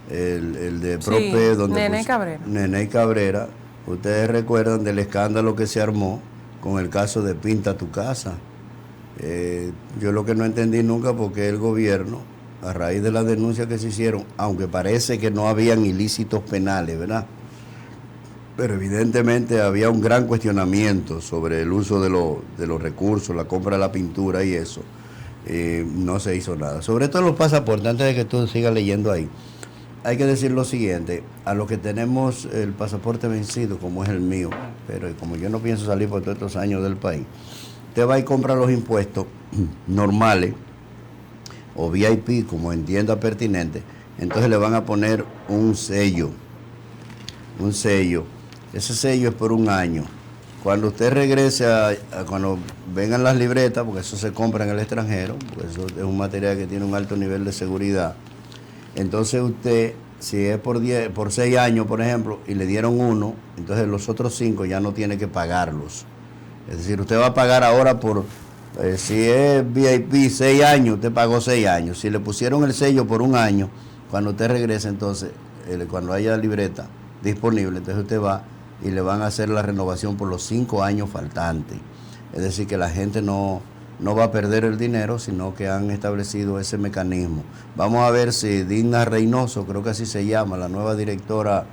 Speaker 1: El de PROPE,
Speaker 2: sí,
Speaker 1: donde
Speaker 2: Nene Cabrera.
Speaker 1: Nene Cabrera. Ustedes recuerdan del escándalo que se armó con el caso de Pinta tu casa. Yo lo que no entendí nunca porque el gobierno, a raíz de las denuncias que se hicieron, aunque parece que no habían ilícitos penales, ¿verdad? Pero evidentemente había un gran cuestionamiento sobre el uso de los recursos, la compra de la pintura y eso. No se hizo nada. Sobre todo los pasaportes, antes de que tú sigas leyendo ahí, hay que decir lo siguiente: a los que tenemos el pasaporte vencido, como es el mío, pero como yo no pienso salir por todos estos años del país, usted va y compra los impuestos normales o VIP, como entienda pertinente, entonces le van a poner un sello. Ese sello es por un año. Cuando usted regrese cuando vengan las libretas, porque eso se compra en el extranjero, porque eso es un material que tiene un alto nivel de seguridad, entonces usted, si es por 6 años, por ejemplo, y le dieron uno, entonces los otros 5 ya no tiene que pagarlos. Es decir, usted va a pagar ahora si es VIP 6 años, usted pagó 6 años. Si le pusieron el sello por un año, cuando usted regrese, entonces, cuando haya libreta disponible, entonces usted va y le van a hacer la renovación por los 5 años faltantes. Es decir, que la gente no va a perder el dinero, sino que han establecido ese mecanismo. Vamos a ver si Digna Reynoso, creo que así se llama, la nueva directora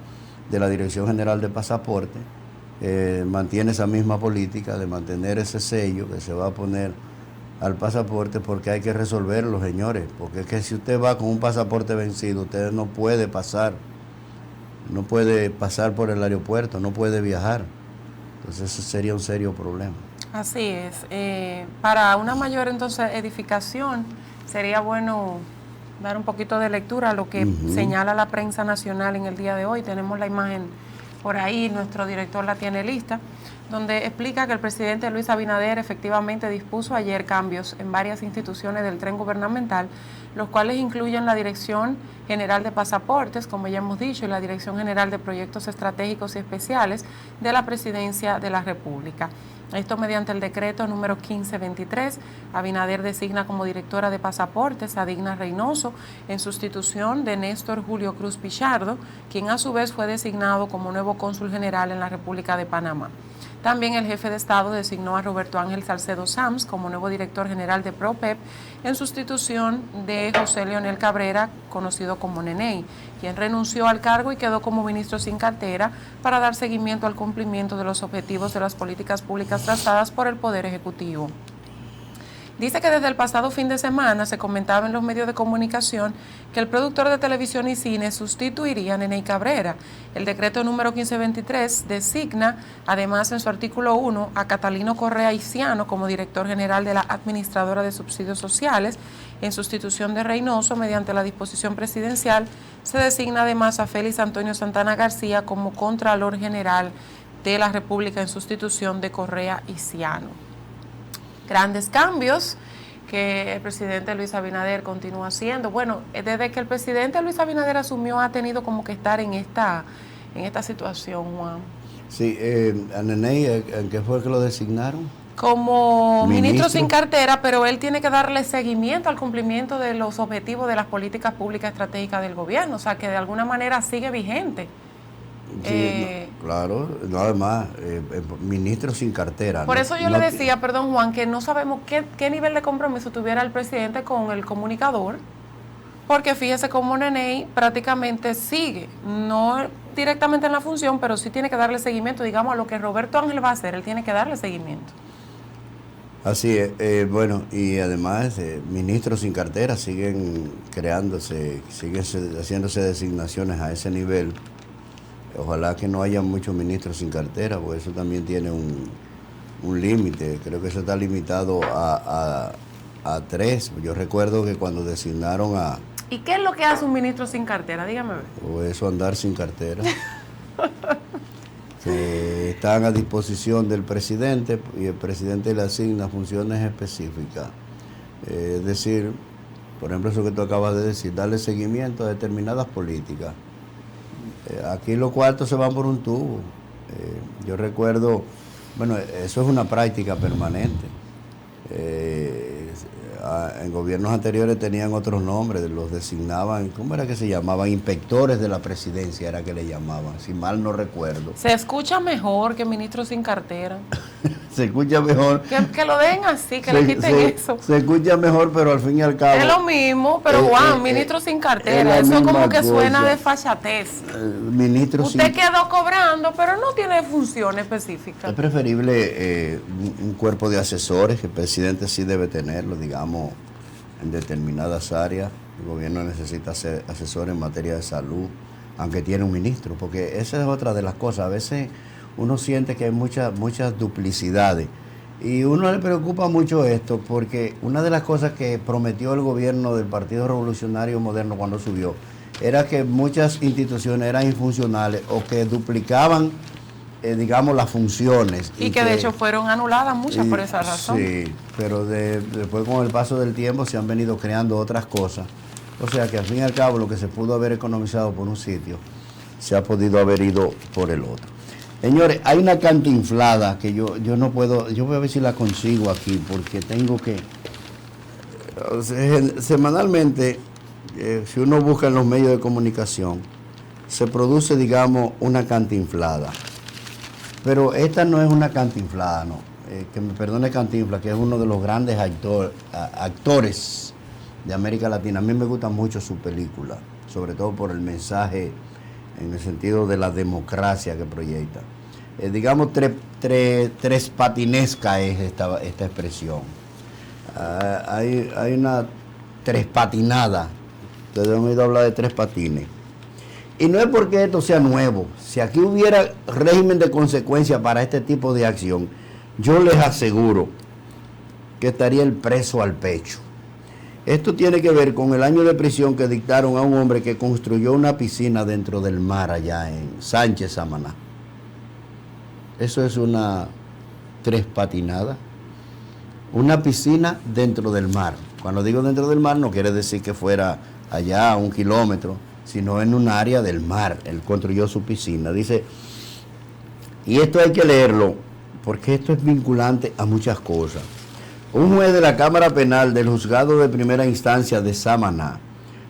Speaker 1: de la Dirección General de Pasaporte, mantiene esa misma política de mantener ese sello que se va a poner al pasaporte, porque hay que resolverlo, señores, porque es que si usted va con un pasaporte vencido, usted no puede pasar por el aeropuerto, no puede viajar. Entonces ese sería un serio problema.
Speaker 2: Así es. Para una mayor entonces edificación sería bueno dar un poquito de lectura a lo que señala la prensa nacional en el día de hoy. Tenemos la imagen por ahí, nuestro director la tiene lista, donde explica que el presidente Luis Abinader efectivamente dispuso ayer cambios en varias instituciones del tren gubernamental, los cuales incluyen la Dirección General de Pasaportes, como ya hemos dicho, y la Dirección General de Proyectos Estratégicos y Especiales de la Presidencia de la República. Esto mediante el decreto número 1523, Abinader designa como directora de pasaportes a Digna Reynoso en sustitución de Néstor Julio Cruz Pichardo, quien a su vez fue designado como nuevo cónsul general en la República de Panamá. También el jefe de Estado designó a Roberto Ángel Salcedo Sams como nuevo director general de PROPEP en sustitución de José Leonel Cabrera, conocido como Neney, quien renunció al cargo y quedó como ministro sin cartera para dar seguimiento al cumplimiento de los objetivos de las políticas públicas trazadas por el Poder Ejecutivo. Dice que desde el pasado fin de semana se comentaba en los medios de comunicación que el productor de televisión y cine sustituiría a Neney Cabrera. El decreto número 1523 designa, además en su artículo 1, a Catalino Correa Iciano como director general de la Administradora de Subsidios Sociales. En sustitución de Reynoso, mediante la disposición presidencial, se designa además a Félix Antonio Santana García como Contralor General de la República en sustitución de Correa Iciano. Grandes cambios que el presidente Luis Abinader continúa haciendo. Bueno, desde que el presidente Luis Abinader asumió ha tenido como que estar en esta situación, Juan.
Speaker 1: Sí, a Neney, ¿en qué fue que lo designaron?
Speaker 2: Como ministro sin cartera, pero él tiene que darle seguimiento al cumplimiento de los objetivos de las políticas públicas estratégicas del gobierno, o sea que de alguna manera sigue vigente.
Speaker 1: Sí, claro, nada más, ministro sin cartera.
Speaker 2: Por eso yo le decía, perdón Juan, que no sabemos qué nivel de compromiso tuviera el presidente con el comunicador, porque fíjese cómo Neney prácticamente sigue, no directamente en la función, pero sí tiene que darle seguimiento, digamos, a lo que Roberto Ángel va a hacer, él tiene que darle seguimiento.
Speaker 1: Así es, bueno, y además ministros sin cartera siguen creándose, siguen haciéndose designaciones a ese nivel. Ojalá que no haya muchos ministros sin cartera, porque eso también tiene un límite. Creo que eso está limitado a a 3. Yo recuerdo que cuando designaron a...
Speaker 2: ¿Y qué es lo que hace un ministro sin cartera? Dígame.
Speaker 1: O eso, andar sin cartera. Están a disposición del presidente y el presidente le asigna funciones específicas. Es decir, por ejemplo, eso que tú acabas de decir, darle seguimiento a determinadas políticas. Aquí los cuartos se van por un tubo. Yo recuerdo, bueno, eso es una práctica permanente. En gobiernos anteriores tenían otros nombres, los designaban, ¿cómo era que se llamaban? Inspectores de la presidencia era que le llamaban, si mal no recuerdo.
Speaker 2: Se escucha mejor que ministro sin cartera.
Speaker 1: Se escucha mejor.
Speaker 2: Que lo den así, que le quiten eso.
Speaker 1: Se escucha mejor, pero al fin y al cabo...
Speaker 2: Es lo mismo, pero Juan, ministro sin cartera, eso como que suena de fachatez. Usted quedó cobrando, pero no tiene función específica.
Speaker 1: Es preferible un cuerpo de asesores, que el presidente sí debe tenerlo, digamos, en determinadas áreas. El gobierno necesita ser asesor en materia de salud, aunque tiene un ministro, porque esa es otra de las cosas. A veces uno siente que hay muchas duplicidades y uno le preocupa mucho esto, porque una de las cosas que prometió el gobierno del Partido Revolucionario Moderno cuando subió era que muchas instituciones eran infuncionales o que duplicaban digamos, las funciones.
Speaker 2: Y que de hecho fueron anuladas muchas por esa razón.
Speaker 1: Sí, pero después con el paso del tiempo se han venido creando otras cosas. O sea que al fin y al cabo lo que se pudo haber economizado por un sitio se ha podido haber ido por el otro. Señores, hay una cantinflada que yo no puedo, yo voy a ver si la consigo aquí porque tengo que... semanalmente, si uno busca en los medios de comunicación, se produce, digamos, una cantinflada. Pero esta no es una cantinflada, no. Que me perdone Cantinflas, que es uno de los grandes actores de América Latina. A mí me gusta mucho su película, sobre todo por el mensaje en el sentido de la democracia que proyecta. Digamos, tres patinesca es esta expresión. Hay una tres patinada. Ustedes han oído hablar de tres patines. Y no es porque esto sea nuevo. Si aquí hubiera régimen de consecuencia para este tipo de acción, yo les aseguro que estaría el preso al pecho. Esto tiene que ver con el año de prisión que dictaron a un hombre que construyó una piscina dentro del mar allá en Sánchez, Samaná. Eso es una tres patinada. Una piscina dentro del mar. Cuando digo dentro del mar no quiere decir que fuera allá a 1 kilómetro, sino en un área del mar. Él construyó su piscina. Dice, y esto hay que leerlo, porque esto es vinculante a muchas cosas. Un juez de la Cámara Penal del Juzgado de Primera Instancia de Samaná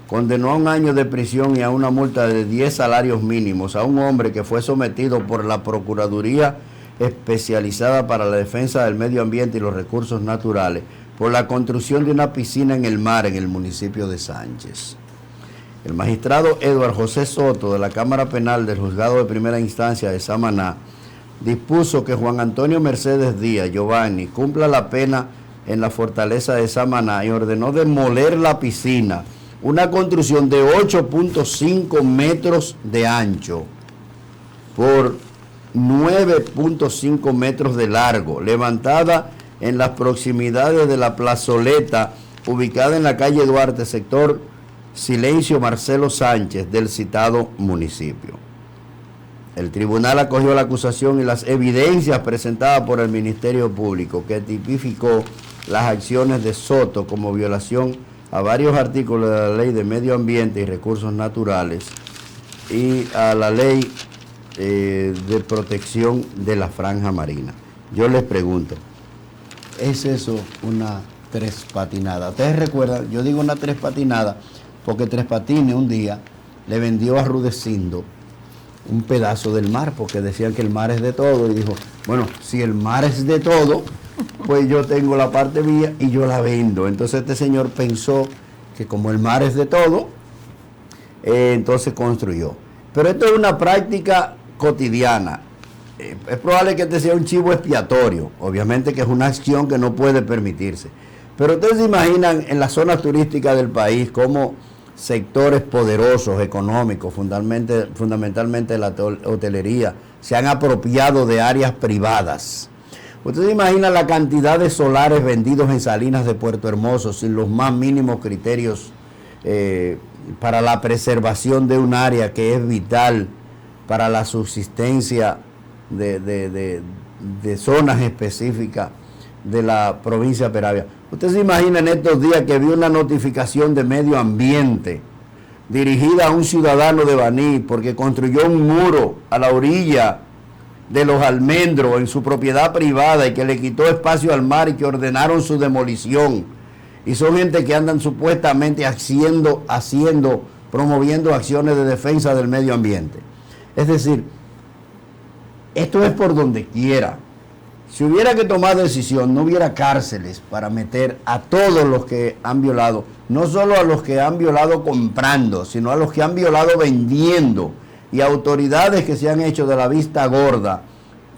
Speaker 1: condenó a 1 año de prisión y a una multa de 10 salarios mínimos a un hombre que fue sometido por la Procuraduría Especializada para la Defensa del Medio Ambiente y los Recursos Naturales por la construcción de una piscina en el mar en el municipio de Sánchez. El magistrado Eduardo José Soto de la Cámara Penal del Juzgado de Primera Instancia de Samaná dispuso que Juan Antonio Mercedes Díaz Giovanni cumpla la pena en la fortaleza de Samaná y ordenó demoler la piscina, una construcción de 8.5 metros de ancho por 9.5 metros de largo, levantada en las proximidades de la plazoleta ubicada en la calle Duarte, sector Silencio Marcelo Sánchez del citado municipio. El tribunal acogió la acusación y las evidencias presentadas por el Ministerio Público, que tipificó las acciones de Soto como violación a varios artículos de la Ley de Medio Ambiente y Recursos Naturales y a la Ley de Protección de la Franja Marina. Yo les pregunto, ¿es eso una tres patinada? Ustedes recuerdan, yo digo una tres patinada porque Tres Patines un día le vendió a Rudecindo un pedazo del mar, porque decían que el mar es de todo, y dijo, bueno, si el mar es de todo, pues yo tengo la parte mía y yo la vendo. Entonces este señor pensó que como el mar es de todo, entonces construyó. Pero esto es una práctica cotidiana. Es probable que este sea un chivo expiatorio, obviamente que es una acción que no puede permitirse. Pero ustedes se imaginan en las zonas turísticas del país cómo sectores poderosos económicos, fundamentalmente la hotelería, se han apropiado de áreas privadas. Usted se imagina la cantidad de solares vendidos en Salinas de Puerto Hermoso sin los más mínimos criterios para la preservación de un área que es vital para la subsistencia de zonas específicas de la provincia de Peravia. Usted se imagina en estos días que vi una notificación de medio ambiente dirigida a un ciudadano de Baní porque construyó un muro a la orilla de los almendros en su propiedad privada y que le quitó espacio al mar y que ordenaron su demolición. Y son gente que andan supuestamente promoviendo acciones de defensa del medio ambiente. Es decir, esto es por donde quiera. Si hubiera que tomar decisión, no hubiera cárceles para meter a todos los que han violado, no solo a los que han violado comprando, sino a los que han violado vendiendo, y autoridades que se han hecho de la vista gorda,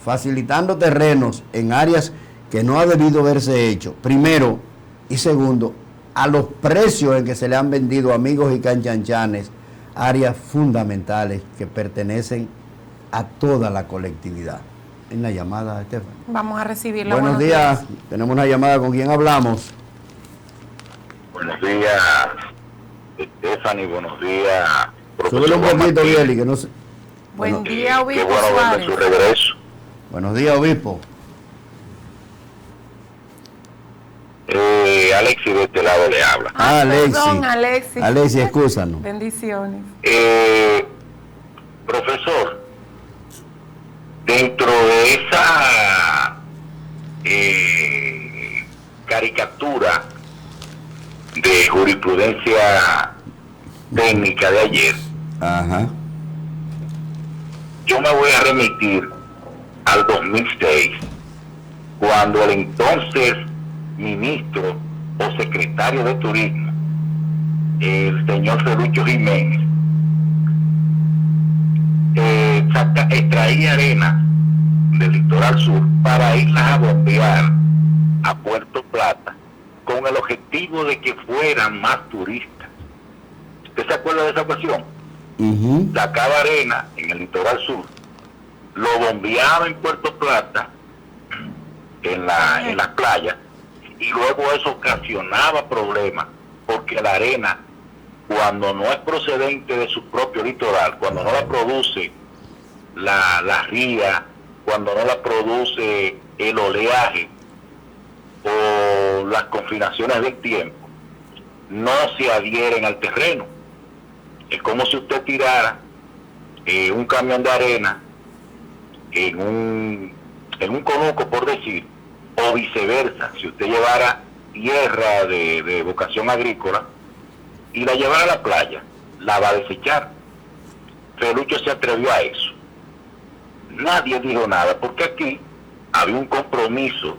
Speaker 1: facilitando terrenos en áreas que no ha debido haberse hecho, primero, y segundo, a los precios en que se le han vendido amigos y canchanchanes, áreas fundamentales que pertenecen a toda la colectividad. En la llamada, Estefan.
Speaker 2: Vamos a recibirla.
Speaker 1: Buenos días. Tenemos una llamada. ¿Con quién hablamos?
Speaker 3: Buenos días, Estefan, y buenos días,
Speaker 1: Súbele un poquito, Bieli, que no sé.
Speaker 2: Buen día, Obispo
Speaker 3: qué bueno
Speaker 2: Suárez.
Speaker 3: verle su regreso.
Speaker 1: Buenos días, Obispo.
Speaker 3: Alexis de este lado le habla.
Speaker 2: Perdón, Alexis.
Speaker 1: Alexis, excúsanos.
Speaker 2: Bendiciones.
Speaker 3: Profesor, dentro de esa caricatura de jurisprudencia técnica de ayer,
Speaker 1: Ajá.
Speaker 3: yo me voy a remitir al 2006, cuando el entonces ministro o secretario de Turismo, el señor Felucho Jiménez, extraía arena del litoral sur para irlas a bombear a Puerto Plata con el objetivo de que fueran más turistas. ¿Usted se acuerda de esa ocasión? Sacaba arena en el litoral sur, lo bombeaba en Puerto Plata, en las playas, y luego eso ocasionaba problemas, porque la arena, cuando no es procedente de su propio litoral, cuando no la produce la ría, cuando no la produce el oleaje o las confinaciones del tiempo, no se adhieren al terreno. Es como si usted tirara un camión de arena en un conuco, por decir, o viceversa. Si usted llevara tierra de vocación agrícola y la llevara a la playa, la va a desechar. Felucho se atrevió a eso. Nadie dijo nada, porque aquí había un compromiso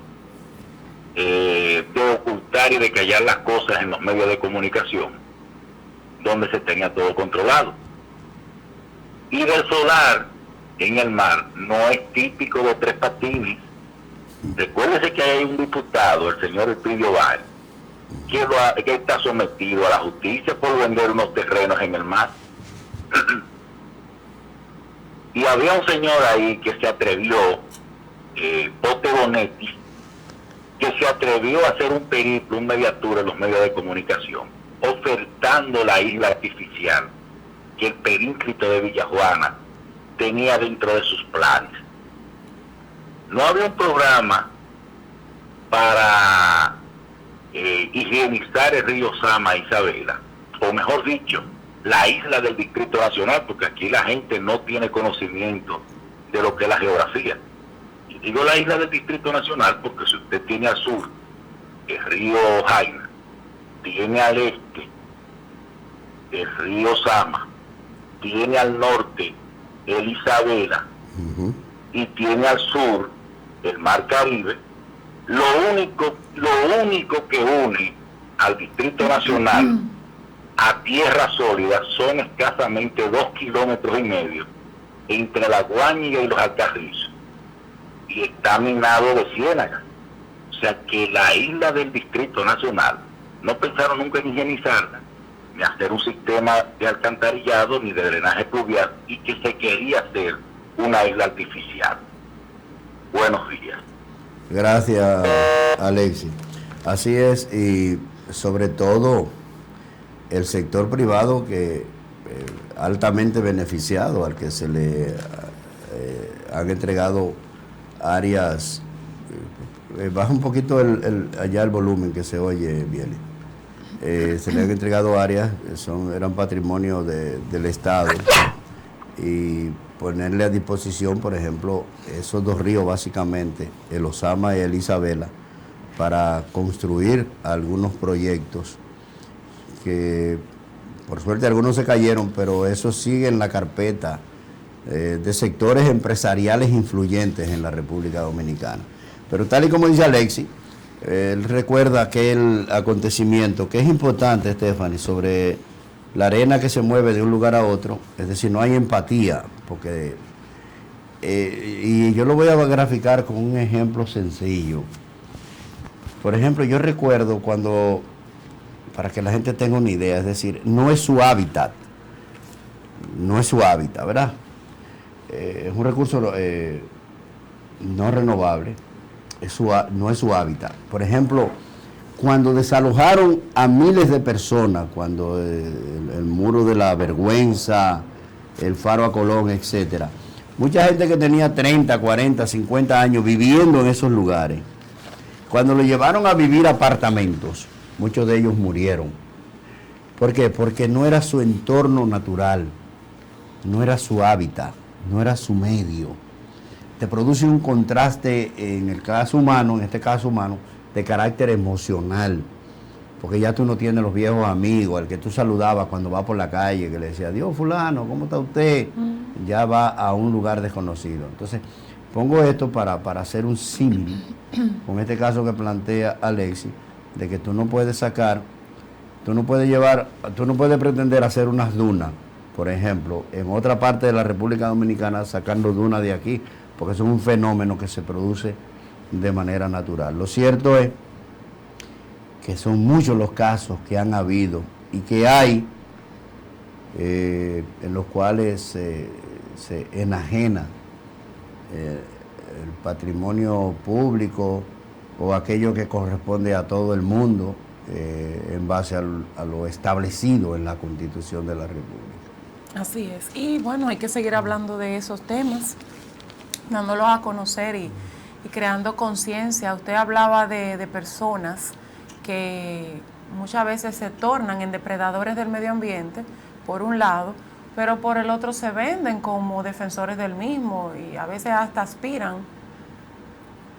Speaker 3: de ocultar y de callar las cosas en los medios de comunicación, donde se tenía todo controlado. Y del solar en el mar no es típico de Tres Patines. Recuérdese que hay un diputado, el señor Elpidio Báez, que está sometido a la justicia por vender unos terrenos en el mar. Y había un señor ahí que se atrevió, Pote Bonetti, que se atrevió a hacer un periplo, un mediatura en los medios de comunicación, ofertando la isla artificial que el períncrito de Villajuana tenía dentro de sus planes. No había un programa para higienizar el río Sama e Isabela, o mejor dicho, la isla del Distrito Nacional, porque aquí la gente no tiene conocimiento de lo que es la geografía. Y digo la isla del Distrito Nacional porque si usted tiene al sur el río Jaina, tiene al este el río Sama, tiene al norte el Isabela, y tiene al sur el Mar Caribe, lo único que une al Distrito Nacional a tierra sólida son escasamente 2,5 kilómetros entre la Guañiga y los Alcarrizos, y está minado de ciénaga. O sea que la isla del Distrito Nacional no pensaron nunca en higienizarla, ni hacer un sistema de alcantarillado ni de drenaje pluvial, y que se quería hacer una isla artificial. Buenos días.
Speaker 1: Gracias, Alexis. Así es, y sobre todo el sector privado que altamente beneficiado, al que se le han entregado áreas. Baja un poquito allá el volumen que se oye, Bieli. Se le han entregado áreas, eran patrimonio del Estado, y ponerle a disposición, por ejemplo, esos dos ríos básicamente, el Osama y el Isabela, para construir algunos proyectos que por suerte algunos se cayeron, pero eso sigue en la carpeta de sectores empresariales influyentes en la República Dominicana. Pero tal y como dice Alexis, él recuerda aquel acontecimiento que es importante, Stephanie, sobre la arena que se mueve de un lugar a otro, es decir, no hay empatía, porque y yo lo voy a graficar con un ejemplo sencillo. Por ejemplo, yo recuerdo cuando, para que la gente tenga una idea, es decir, no es su hábitat, ¿verdad? Es un recurso no renovable, no es su hábitat. Por ejemplo, cuando desalojaron a miles de personas, cuando el muro de la vergüenza, el faro a Colón, etcétera, mucha gente que tenía 30, 40, 50 años viviendo en esos lugares, cuando lo llevaron a vivir a apartamentos, muchos de ellos murieron. ¿Por qué? Porque no era su entorno natural, no era su hábitat, no era su medio. Te produce un contraste en este caso humano, de carácter emocional, porque ya tú no tienes los viejos amigos, al que tú saludabas cuando vas por la calle, que le decía, Dios fulano, ¿cómo está usted? Ya va a un lugar desconocido. Entonces, pongo esto para hacer un símil con este caso que plantea Alexis, de que tú no puedes pretender hacer unas dunas, por ejemplo, en otra parte de la República Dominicana, sacando dunas de aquí, porque eso es un fenómeno que se produce de manera natural. Lo cierto es que son muchos los casos que han habido y que hay en los cuales se enajena el patrimonio público o aquello que corresponde a todo el mundo en base a lo establecido en la Constitución de la República.
Speaker 2: Así es. Y bueno, hay que seguir hablando de esos temas, dándolos a conocer y creando conciencia. Usted hablaba de personas que muchas veces se tornan en depredadores del medio ambiente, por un lado, pero por el otro se venden como defensores del mismo y a veces hasta aspiran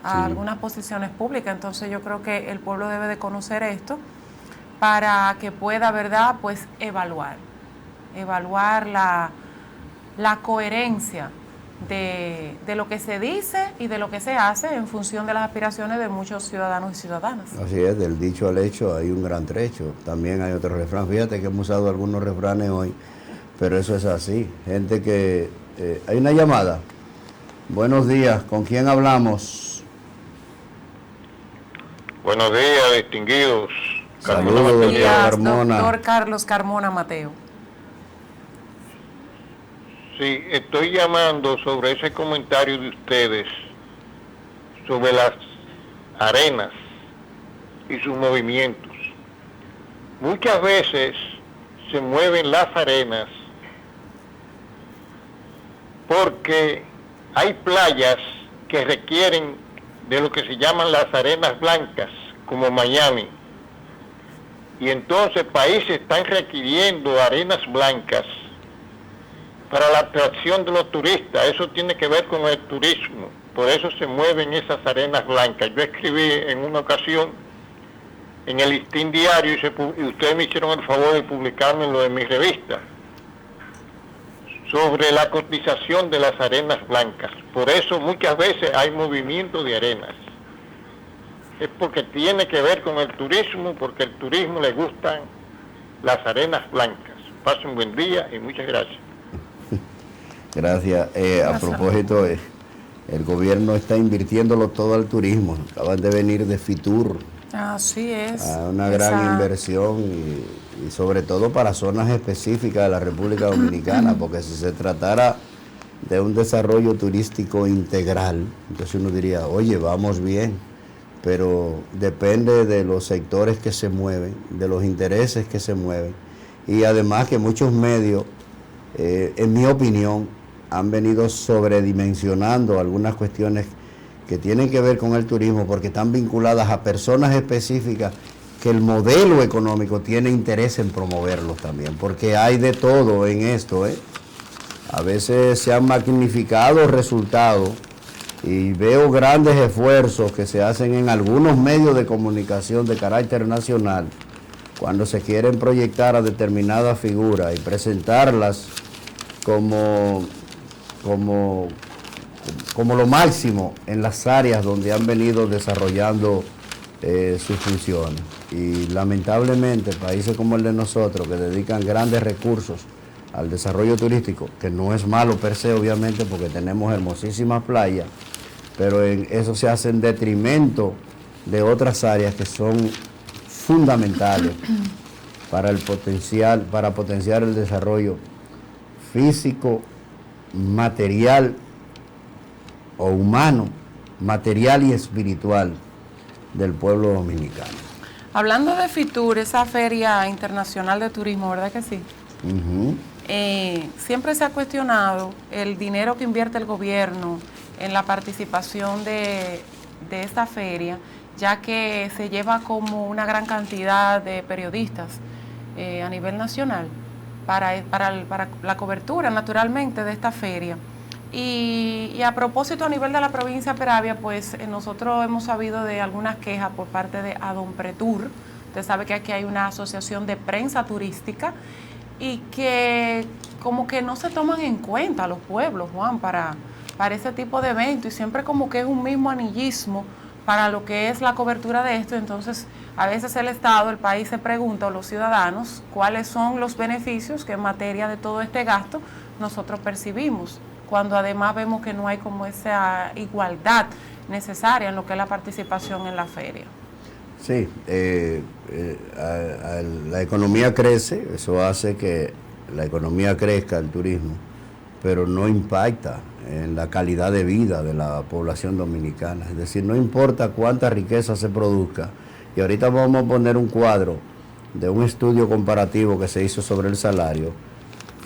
Speaker 2: a algunas posiciones públicas. Entonces yo creo que el pueblo debe de conocer esto para que pueda, ¿verdad?, pues evaluar la coherencia de lo que se dice y de lo que se hace en función de las aspiraciones de muchos ciudadanos y ciudadanas.
Speaker 1: Así es, del dicho al hecho hay un gran trecho. También hay otro refrán. Fíjate que hemos usado algunos refranes hoy, pero eso es así. Gente que... hay una llamada. Buenos días, ¿con quién hablamos?
Speaker 4: Buenos días, distinguidos.
Speaker 1: Saludos, doctor Carmona.
Speaker 2: Doctor Carlos Carmona Mateo.
Speaker 4: Sí, estoy llamando sobre ese comentario de ustedes sobre las arenas y sus movimientos. Muchas veces se mueven las arenas porque hay playas que requieren de lo que se llaman las arenas blancas, como Miami. Y entonces países están requiriendo arenas blancas para la atracción de los turistas. Eso tiene que ver con el turismo, por eso se mueven esas arenas blancas. Yo escribí en una ocasión en el Listín Diario y ustedes me hicieron el favor de publicarlo en mi revista sobre la cotización de las arenas blancas. Por eso muchas veces hay movimiento de arenas. Es porque tiene que ver con el turismo, porque al turismo le gustan las arenas blancas. Pasen un buen día y muchas gracias.
Speaker 1: Gracias. A propósito, el gobierno está invirtiéndolo todo al turismo. Acaban de venir de Fitur.
Speaker 2: Así es.
Speaker 1: Una gran inversión y sobre todo para zonas específicas de la República Dominicana, porque si se tratara de un desarrollo turístico integral. Entonces uno diría, oye, vamos bien, pero depende de los sectores que se mueven, de los intereses que se mueven, y además que muchos medios, en mi opinión, han venido sobredimensionando algunas cuestiones que tienen que ver con el turismo, porque están vinculadas a personas específicas que el modelo económico tiene interés en promoverlos también, porque hay de todo en esto, A veces se han magnificado resultados y veo grandes esfuerzos que se hacen en algunos medios de comunicación de carácter nacional cuando se quieren proyectar a determinadas figuras y presentarlas como lo máximo en las áreas donde han venido desarrollando sus funciones. Y lamentablemente países como el de nosotros, que dedican grandes recursos al desarrollo turístico, que no es malo per se obviamente porque tenemos hermosísimas playas, pero eso se hace en detrimento de otras áreas que son fundamentales para potenciar el desarrollo físico, material o humano, material y espiritual del pueblo dominicano.
Speaker 2: Hablando de FITUR, esa Feria Internacional de Turismo, ¿verdad que sí? Siempre se ha cuestionado el dinero que invierte el gobierno en la participación de esta feria, ya que se lleva como una gran cantidad de periodistas a nivel nacional para la cobertura, naturalmente, de esta feria. Y a propósito, a nivel de la provincia de Peravia, pues nosotros hemos sabido de algunas quejas por parte de Adonpretur. Usted sabe que aquí hay una asociación de prensa turística y que como que no se toman en cuenta los pueblos, Juan, para ese tipo de eventos, y siempre como que es un mismo anillismo para lo que es la cobertura de esto. Entonces, a veces el Estado, el país se pregunta, o los ciudadanos, cuáles son los beneficios que en materia de todo este gasto nosotros percibimos, cuando además vemos que no hay como esa igualdad necesaria en lo que es la participación en la feria.
Speaker 1: Sí, la economía crece, eso hace que la economía crezca, el turismo, pero no impacta en la calidad de vida de la población dominicana. Es decir, no importa cuánta riqueza se produzca. Y ahorita vamos a poner un cuadro de un estudio comparativo que se hizo sobre el salario,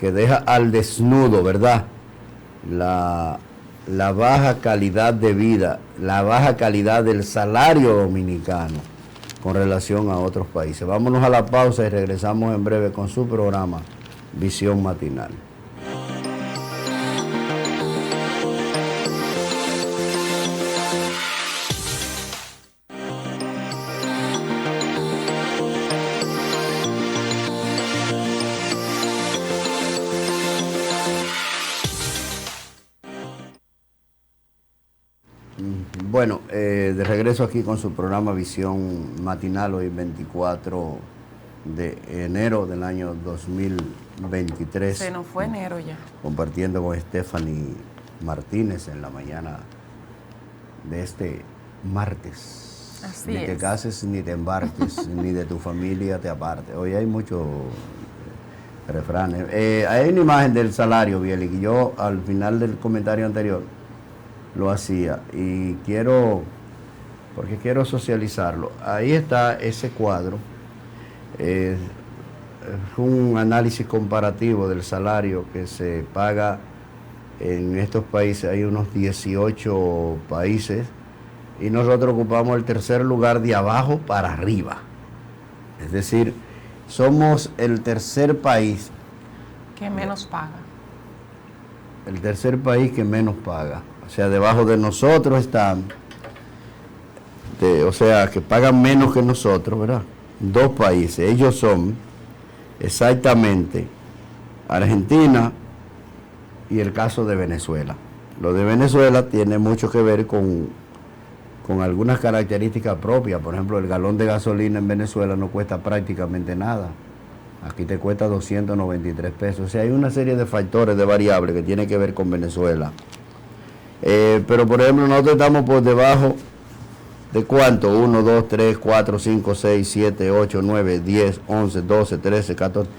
Speaker 1: que deja al desnudo, ¿verdad?, la baja calidad de vida, la baja calidad del salario dominicano con relación a otros países. Vámonos a la pausa y regresamos en breve con su programa Visión Matinal. Bueno, de regreso aquí con su programa Visión Matinal, hoy 24 de enero del año 2023.
Speaker 2: Se nos fue enero ya.
Speaker 1: Compartiendo con Stephanie Martínez en la mañana de este martes.
Speaker 2: Así
Speaker 1: ni
Speaker 2: es.
Speaker 1: te cases, ni te embarques, ni de tu familia te aparte. Hoy hay muchos refranes. Hay una imagen del salario, Bieli, que yo al final del comentario anterior lo hacía y quiero socializarlo. Ahí está ese cuadro, es un análisis comparativo del salario que se paga en estos países. Hay unos 18 países y nosotros ocupamos el tercer lugar de abajo para arriba. Es decir, somos el tercer país
Speaker 2: que menos paga.
Speaker 1: El tercer país que menos paga. O sea, debajo de nosotros están, o sea, que pagan menos que nosotros, ¿verdad? Dos países. Ellos son exactamente Argentina y el caso de Venezuela. Lo de Venezuela tiene mucho que ver con algunas características propias. Por ejemplo, el galón de gasolina en Venezuela no cuesta prácticamente nada. Aquí te cuesta 293 pesos. O sea, hay una serie de factores, de variables que tienen que ver con Venezuela. Pero, por ejemplo, nosotros estamos por debajo de ¿cuánto? 1, 2, 3, 4, 5, 6, 7, 8, 9, 10, 11, 12, 13, 14.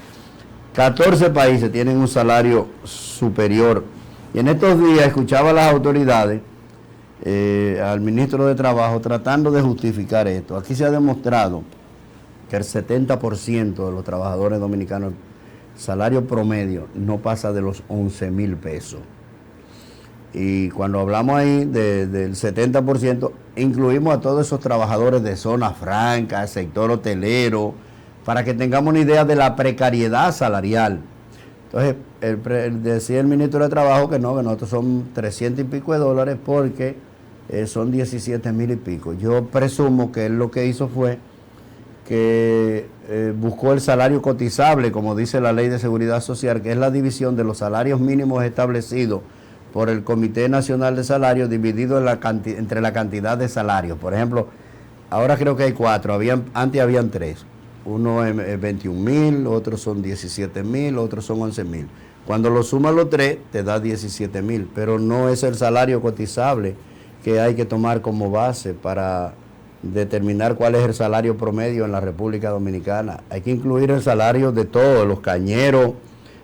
Speaker 1: 14 países tienen un salario superior Y en estos días escuchaba a las autoridades, al ministro de Trabajo, tratando de justificar esto. Aquí se ha demostrado que el 70% de los trabajadores dominicanos, salario promedio, no pasa de los 11,000 pesos. Y cuando hablamos ahí del 70%, incluimos a todos esos trabajadores de zona franca, sector hotelero, para que tengamos una idea de la precariedad salarial. Entonces, decía el ministro de Trabajo que nosotros son 300 y pico de dólares porque son 17,000 y pico. Yo presumo que él lo que hizo fue que buscó el salario cotizable, como dice la Ley de Seguridad Social, que es la división de los salarios mínimos establecidos por el Comité Nacional de Salarios, dividido entre la cantidad de salarios. Por ejemplo, ahora creo que hay 4, antes habían 3. Uno es 21,000, otros son 17,000, otros son 11,000. Cuando lo sumas los 3, te da 17,000, pero no es el salario cotizable que hay que tomar como base para determinar cuál es el salario promedio en la República Dominicana. Hay que incluir el salario de todos, los cañeros,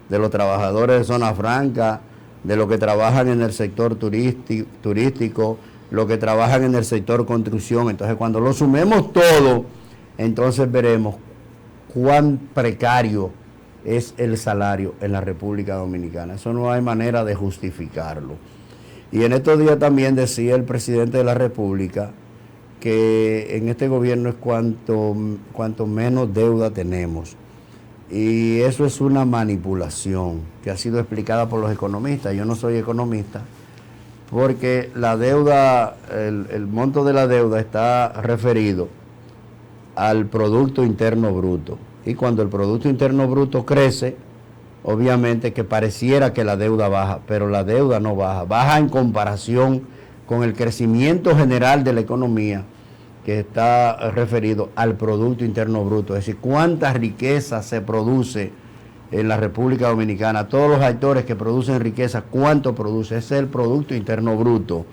Speaker 1: de los trabajadores de zona franca, de los que trabajan en el sector turístico, los que trabajan en el sector construcción. Entonces, cuando lo sumemos todo, entonces veremos cuán precario es el salario en la República Dominicana. Eso no hay manera de justificarlo. Y en estos días también decía el presidente de la República que en este gobierno es cuanto menos deuda tenemos. Y eso es una manipulación que ha sido explicada por los economistas. Yo no soy economista, porque la deuda, el monto de la deuda está referido al Producto Interno Bruto. Y cuando el Producto Interno Bruto crece, obviamente que pareciera que la deuda baja, pero la deuda no baja. Baja en comparación con el crecimiento general de la economía, que está referido al Producto Interno Bruto, es decir, cuánta riqueza se produce en la República Dominicana, todos los actores que producen riqueza, cuánto produce, ese es el Producto Interno Bruto.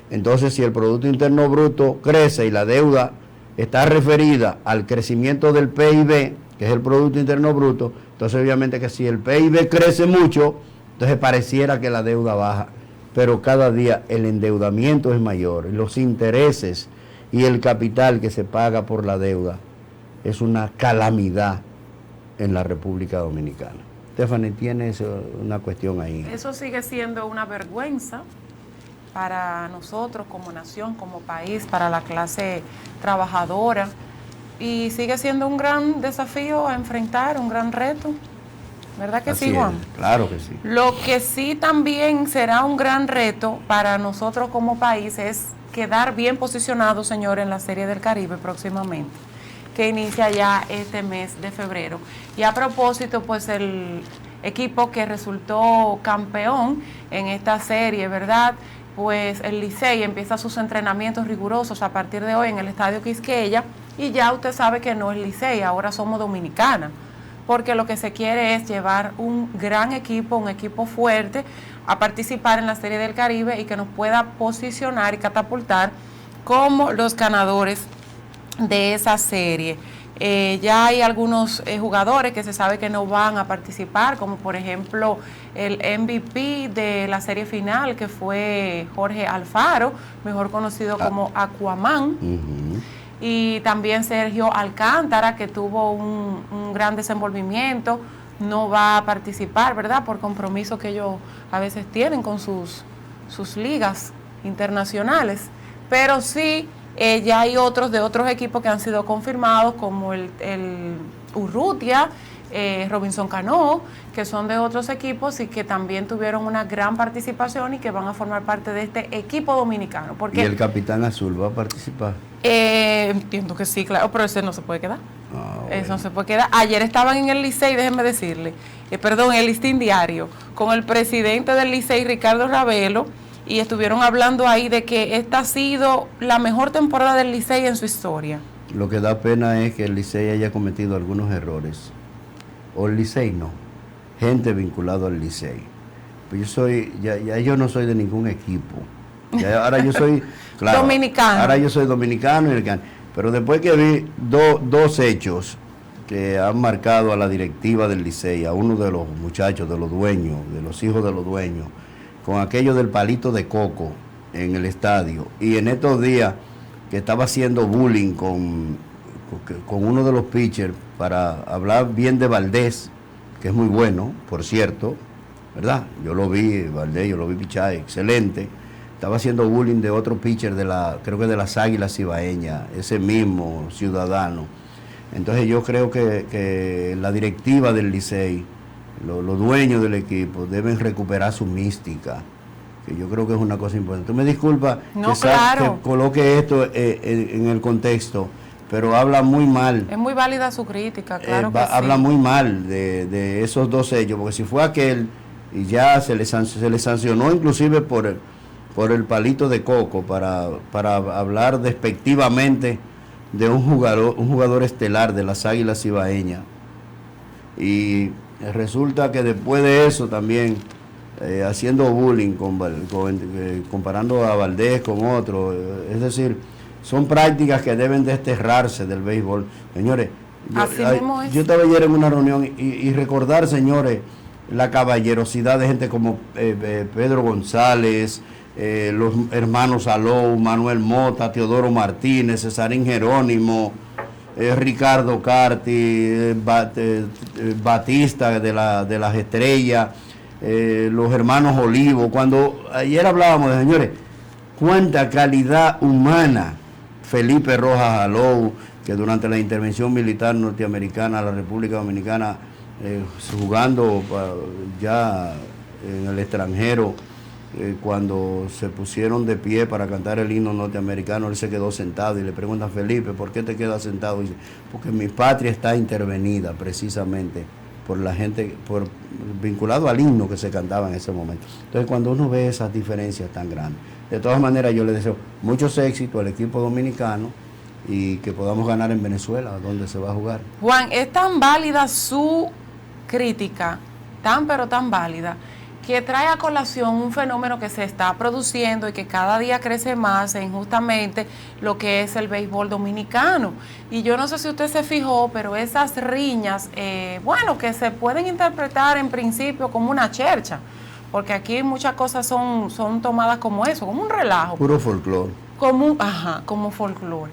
Speaker 1: Entonces, si el Producto Interno Bruto crece y la deuda está referida al crecimiento del PIB, que es el Producto Interno Bruto, entonces obviamente que si el PIB crece mucho, entonces pareciera que la deuda baja, pero cada día el endeudamiento es mayor, los intereses y el capital que se paga por la deuda es una calamidad en la República Dominicana. Stephanie, tienes una cuestión ahí.
Speaker 2: Eso sigue siendo una vergüenza para nosotros como nación, como país, para la clase trabajadora, y sigue siendo un gran desafío a enfrentar, un gran reto. ¿Verdad que sí, Juan?
Speaker 1: Claro que sí.
Speaker 2: Lo que sí también será un gran reto para nosotros como país es quedar bien posicionados, señor, en la Serie del Caribe próximamente, que inicia ya este mes de febrero. Y a propósito, pues el equipo que resultó campeón en esta serie, ¿verdad? Pues el Licey empieza sus entrenamientos rigurosos a partir de hoy en el Estadio Quisqueya, y ya usted sabe que no es Licey, ahora somos Dominicana, porque lo que se quiere es llevar un gran equipo, un equipo fuerte, a participar en la Serie del Caribe y que nos pueda posicionar y catapultar como los ganadores de esa serie. Ya hay algunos jugadores que se sabe que no van a participar, como por ejemplo el MVP de la serie final, que fue Jorge Alfaro, mejor conocido como Aquaman. Y también Sergio Alcántara, que tuvo un gran desenvolvimiento, no va a participar, ¿verdad? Por compromisos que ellos a veces tienen con sus ligas internacionales. Pero sí, ya hay otros de otros equipos que han sido confirmados, como el Urrutia, Robinson Cano, que son de otros equipos y que también tuvieron una gran participación y que van a formar parte de este equipo dominicano. Porque,
Speaker 1: ¿y el Capitán Azul va a participar?
Speaker 2: Entiendo que sí, claro, pero ese no se puede quedar. Bueno. Eso no se puede quedar. Ayer estaban en el Licey, déjenme decirle, en el Listín Diario, con el presidente del Licey, Ricardo Ravelo, y estuvieron hablando ahí de que esta ha sido la mejor temporada del Licey en su historia.
Speaker 1: Lo que da pena es que el Licey haya cometido algunos errores. O el Licey no, gente vinculada al Licey. Pues yo no soy de ningún equipo. Ahora yo soy
Speaker 2: dominicano.
Speaker 1: Ahora yo soy dominicano y pero después que vi dos hechos que han marcado a la directiva del Licey, a uno de los muchachos, de los dueños, de los hijos de los dueños, con aquello del palito de coco en el estadio, y en estos días que estaba haciendo bullying con uno de los pitchers para hablar bien de Valdés, que es muy bueno, por cierto, ¿verdad? Yo lo vi, Valdés, yo lo vi pichar, excelente. Estaba haciendo bullying de otro pitcher creo que de las Águilas Cibaeñas, ese mismo ciudadano. Entonces yo creo que la directiva del Licey, los dueños del equipo, deben recuperar su mística, que yo creo que es una cosa importante. Tú me disculpas que coloque esto en el contexto, pero habla muy mal.
Speaker 2: Es muy válida su crítica, claro que
Speaker 1: habla muy mal de esos dos hechos, porque si fue aquel y ya se le sancionó inclusive por el palito de coco para hablar despectivamente de un jugador estelar de las Águilas Cibaeñas, y resulta que después de eso también haciendo bullying comparando a Valdés con otro, es decir, son prácticas que deben desterrarse del béisbol, señores. Yo estaba ayer en una reunión y recordar, señores, la caballerosidad de gente como Pedro González, los hermanos Alou, Manuel Mota, Teodoro Martínez, Cesarín Jerónimo, Ricardo Carti, Batista de las Estrellas, los hermanos Olivo. Cuando ayer hablábamos de, señores, cuánta calidad humana, Felipe Rojas Alou, que durante la intervención militar norteamericana a la República Dominicana, jugando ya en el extranjero, cuando se pusieron de pie para cantar el himno norteamericano, él se quedó sentado y le preguntan, Felipe, ¿por qué te quedas sentado? Y dice, porque mi patria está intervenida precisamente por la gente, vinculado al himno que se cantaba en ese momento. Entonces, cuando uno ve esas diferencias tan grandes, de todas maneras yo le deseo muchos éxitos al equipo dominicano y que podamos ganar en Venezuela, donde se va a jugar.
Speaker 2: Juan, es tan válida su crítica, pero tan válida, que trae a colación un fenómeno que se está produciendo y que cada día crece más en justamente lo que es el béisbol dominicano. Y yo no sé si usted se fijó, pero esas riñas, que se pueden interpretar en principio como una chercha, porque aquí muchas cosas son tomadas como eso, como un relajo.
Speaker 1: Puro folclore.
Speaker 2: Como folclore.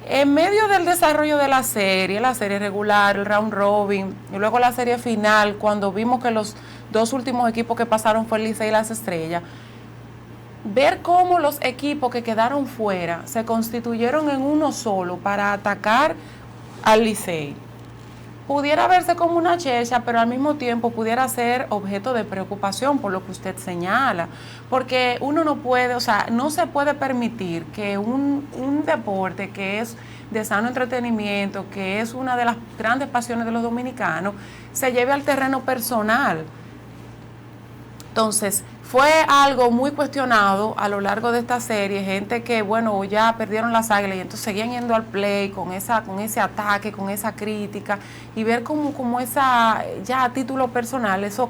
Speaker 2: En medio del desarrollo de la serie regular, el round robin, y luego la serie final, cuando vimos que los dos últimos equipos que pasaron fue el Licey y las Estrellas, ver cómo los equipos que quedaron fuera se constituyeron en uno solo para atacar al Licey, pudiera verse como una chercha, pero al mismo tiempo pudiera ser objeto de preocupación por lo que usted señala, porque uno no puede, no se puede permitir que un deporte que es de sano entretenimiento, que es una de las grandes pasiones de los dominicanos, se lleve al terreno personal. Entonces, fue algo muy cuestionado a lo largo de esta serie, gente que, ya perdieron las Águilas y entonces seguían yendo al play con ese ataque, con esa crítica, y ver como esa, ya a título personal, eso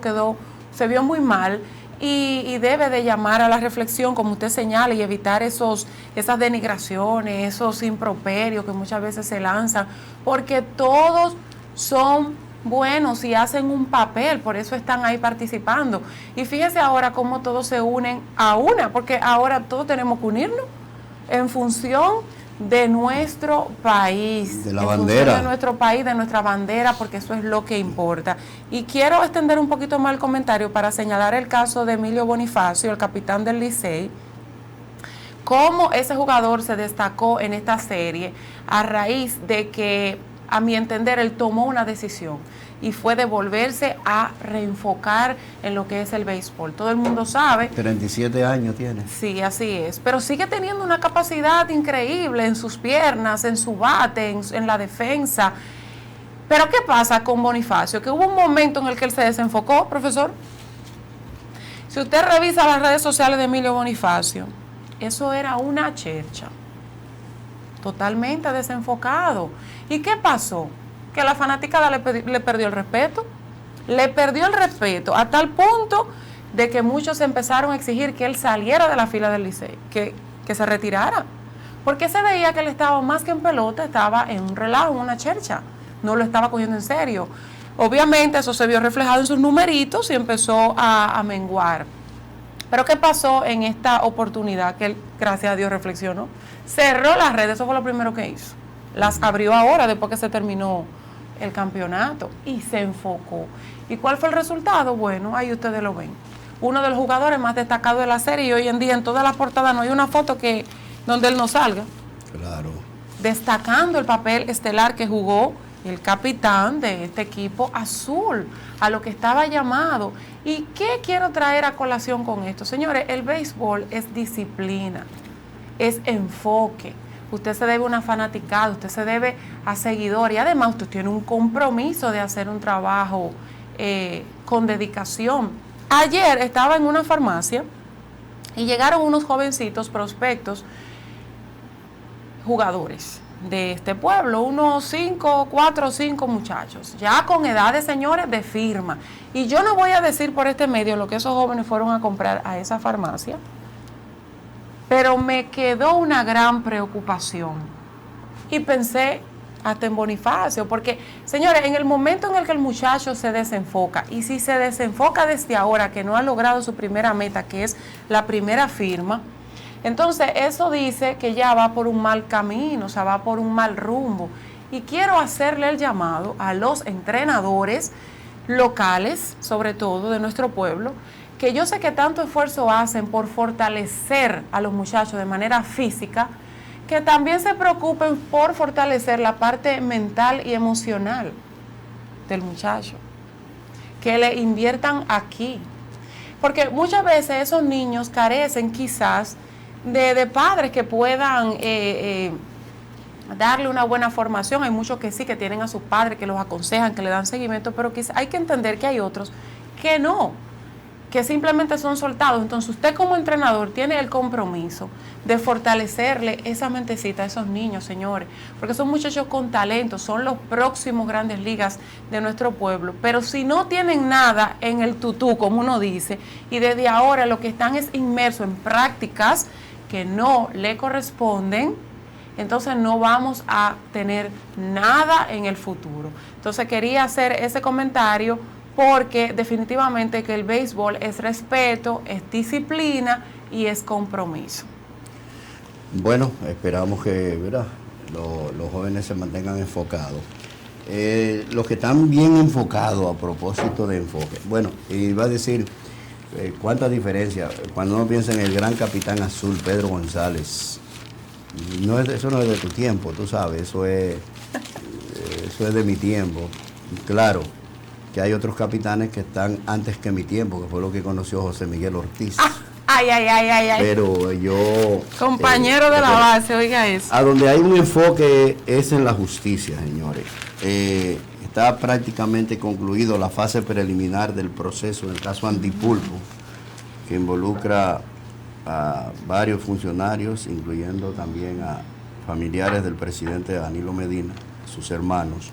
Speaker 2: se vio muy mal, y debe de llamar a la reflexión, como usted señala, y evitar esas denigraciones, esos improperios que muchas veces se lanzan, porque todos son buenos y hacen un papel, por eso están ahí participando. Y fíjese ahora cómo todos se unen a una, porque ahora todos tenemos que unirnos en función de nuestro país,
Speaker 1: de la bandera,
Speaker 2: de nuestro país, de nuestra bandera, porque eso es lo que importa. Y quiero extender un poquito más el comentario para señalar el caso de Emilio Bonifacio, el capitán del Licey, cómo ese jugador se destacó en esta serie a raíz de que, a mi entender, él tomó una decisión y fue de volverse a reenfocar en lo que es el béisbol. Todo el mundo sabe.
Speaker 1: 37 años tiene.
Speaker 2: Sí, así es. Pero sigue teniendo una capacidad increíble en sus piernas, en su bate, en la defensa. Pero ¿qué pasa con Bonifacio? Que hubo un momento en el que él se desenfocó, profesor. Si usted revisa las redes sociales de Emilio Bonifacio, eso era una chercha. Totalmente desenfocado. ¿Y qué pasó? Que la fanaticada le perdió el respeto. Le perdió el respeto a tal punto de que muchos empezaron a exigir que él saliera de la fila del Licey, que se retirara. Porque se veía que él estaba más que en pelota, estaba en un relajo, en una chercha. No lo estaba cogiendo en serio. Obviamente eso se vio reflejado en sus numeritos y empezó a menguar. Pero ¿qué pasó en esta oportunidad? Que él, gracias a Dios, reflexionó. Cerró las redes, eso fue lo primero que hizo. Las abrió ahora, después que se terminó el campeonato, y se enfocó. ¿Y cuál fue el resultado? Bueno, ahí ustedes lo ven. Uno de los jugadores más destacados de la serie, y hoy en día en todas las portadas no hay una foto donde él no salga.
Speaker 1: Claro.
Speaker 2: Destacando el papel estelar que jugó el capitán de este equipo azul, a lo que estaba llamado. ¿Y qué quiero traer a colación con esto? Señores, el béisbol es disciplina, es enfoque. Usted se debe a una fanaticada, usted se debe a seguidores, y además usted tiene un compromiso de hacer un trabajo con dedicación. Ayer estaba en una farmacia y llegaron unos jovencitos prospectos, jugadores de este pueblo, unos 4 o 5 muchachos, ya con edades, señores, de firma. Y yo no voy a decir por este medio lo que esos jóvenes fueron a comprar a esa farmacia, pero me quedó una gran preocupación. Y pensé hasta en Bonifacio, porque, señores, en el momento en el que el muchacho se desenfoca, y si se desenfoca desde ahora, que no ha logrado su primera meta, que es la primera firma, entonces eso dice que ya va por un mal camino, o sea, va por un mal rumbo. Y quiero hacerle el llamado a los entrenadores locales, sobre todo de nuestro pueblo, que yo sé que tanto esfuerzo hacen por fortalecer a los muchachos de manera física, que también se preocupen por fortalecer la parte mental y emocional del muchacho, que le inviertan aquí. Porque muchas veces esos niños carecen quizás de padres que puedan darle una buena formación. Hay muchos que sí, que tienen a sus padres, que los aconsejan, que le dan seguimiento, pero quizás hay que entender que hay otros que no, que simplemente son soltados. Entonces usted como entrenador tiene el compromiso de fortalecerle esa mentecita a esos niños, señores, porque son muchachos con talento, son los próximos grandes ligas de nuestro pueblo, pero si no tienen nada en el tutú, como uno dice, y desde ahora lo que están es inmersos en prácticas que no le corresponden, entonces no vamos a tener nada en el futuro. Entonces quería hacer ese comentario porque definitivamente que el béisbol es respeto, es disciplina y es compromiso.
Speaker 1: Bueno, esperamos que, ¿verdad?, los jóvenes se mantengan enfocados. Los que están bien enfocados, a propósito de enfoque, bueno, iba a decir, cuánta diferencia cuando uno piensa en el gran capitán azul, Pedro González. Eso no es de tu tiempo, tú sabes, eso es de mi tiempo. Claro que hay otros capitanes que están antes que mi tiempo, que fue lo que conoció José Miguel Ortiz.
Speaker 2: Ay.
Speaker 1: Pero yo...
Speaker 2: Compañero de la base, oiga eso.
Speaker 1: A donde hay un enfoque es en la justicia, señores. Está prácticamente concluido la fase preliminar del proceso en el caso Antipulpo, que involucra a varios funcionarios, incluyendo también a familiares del presidente Danilo Medina, sus hermanos.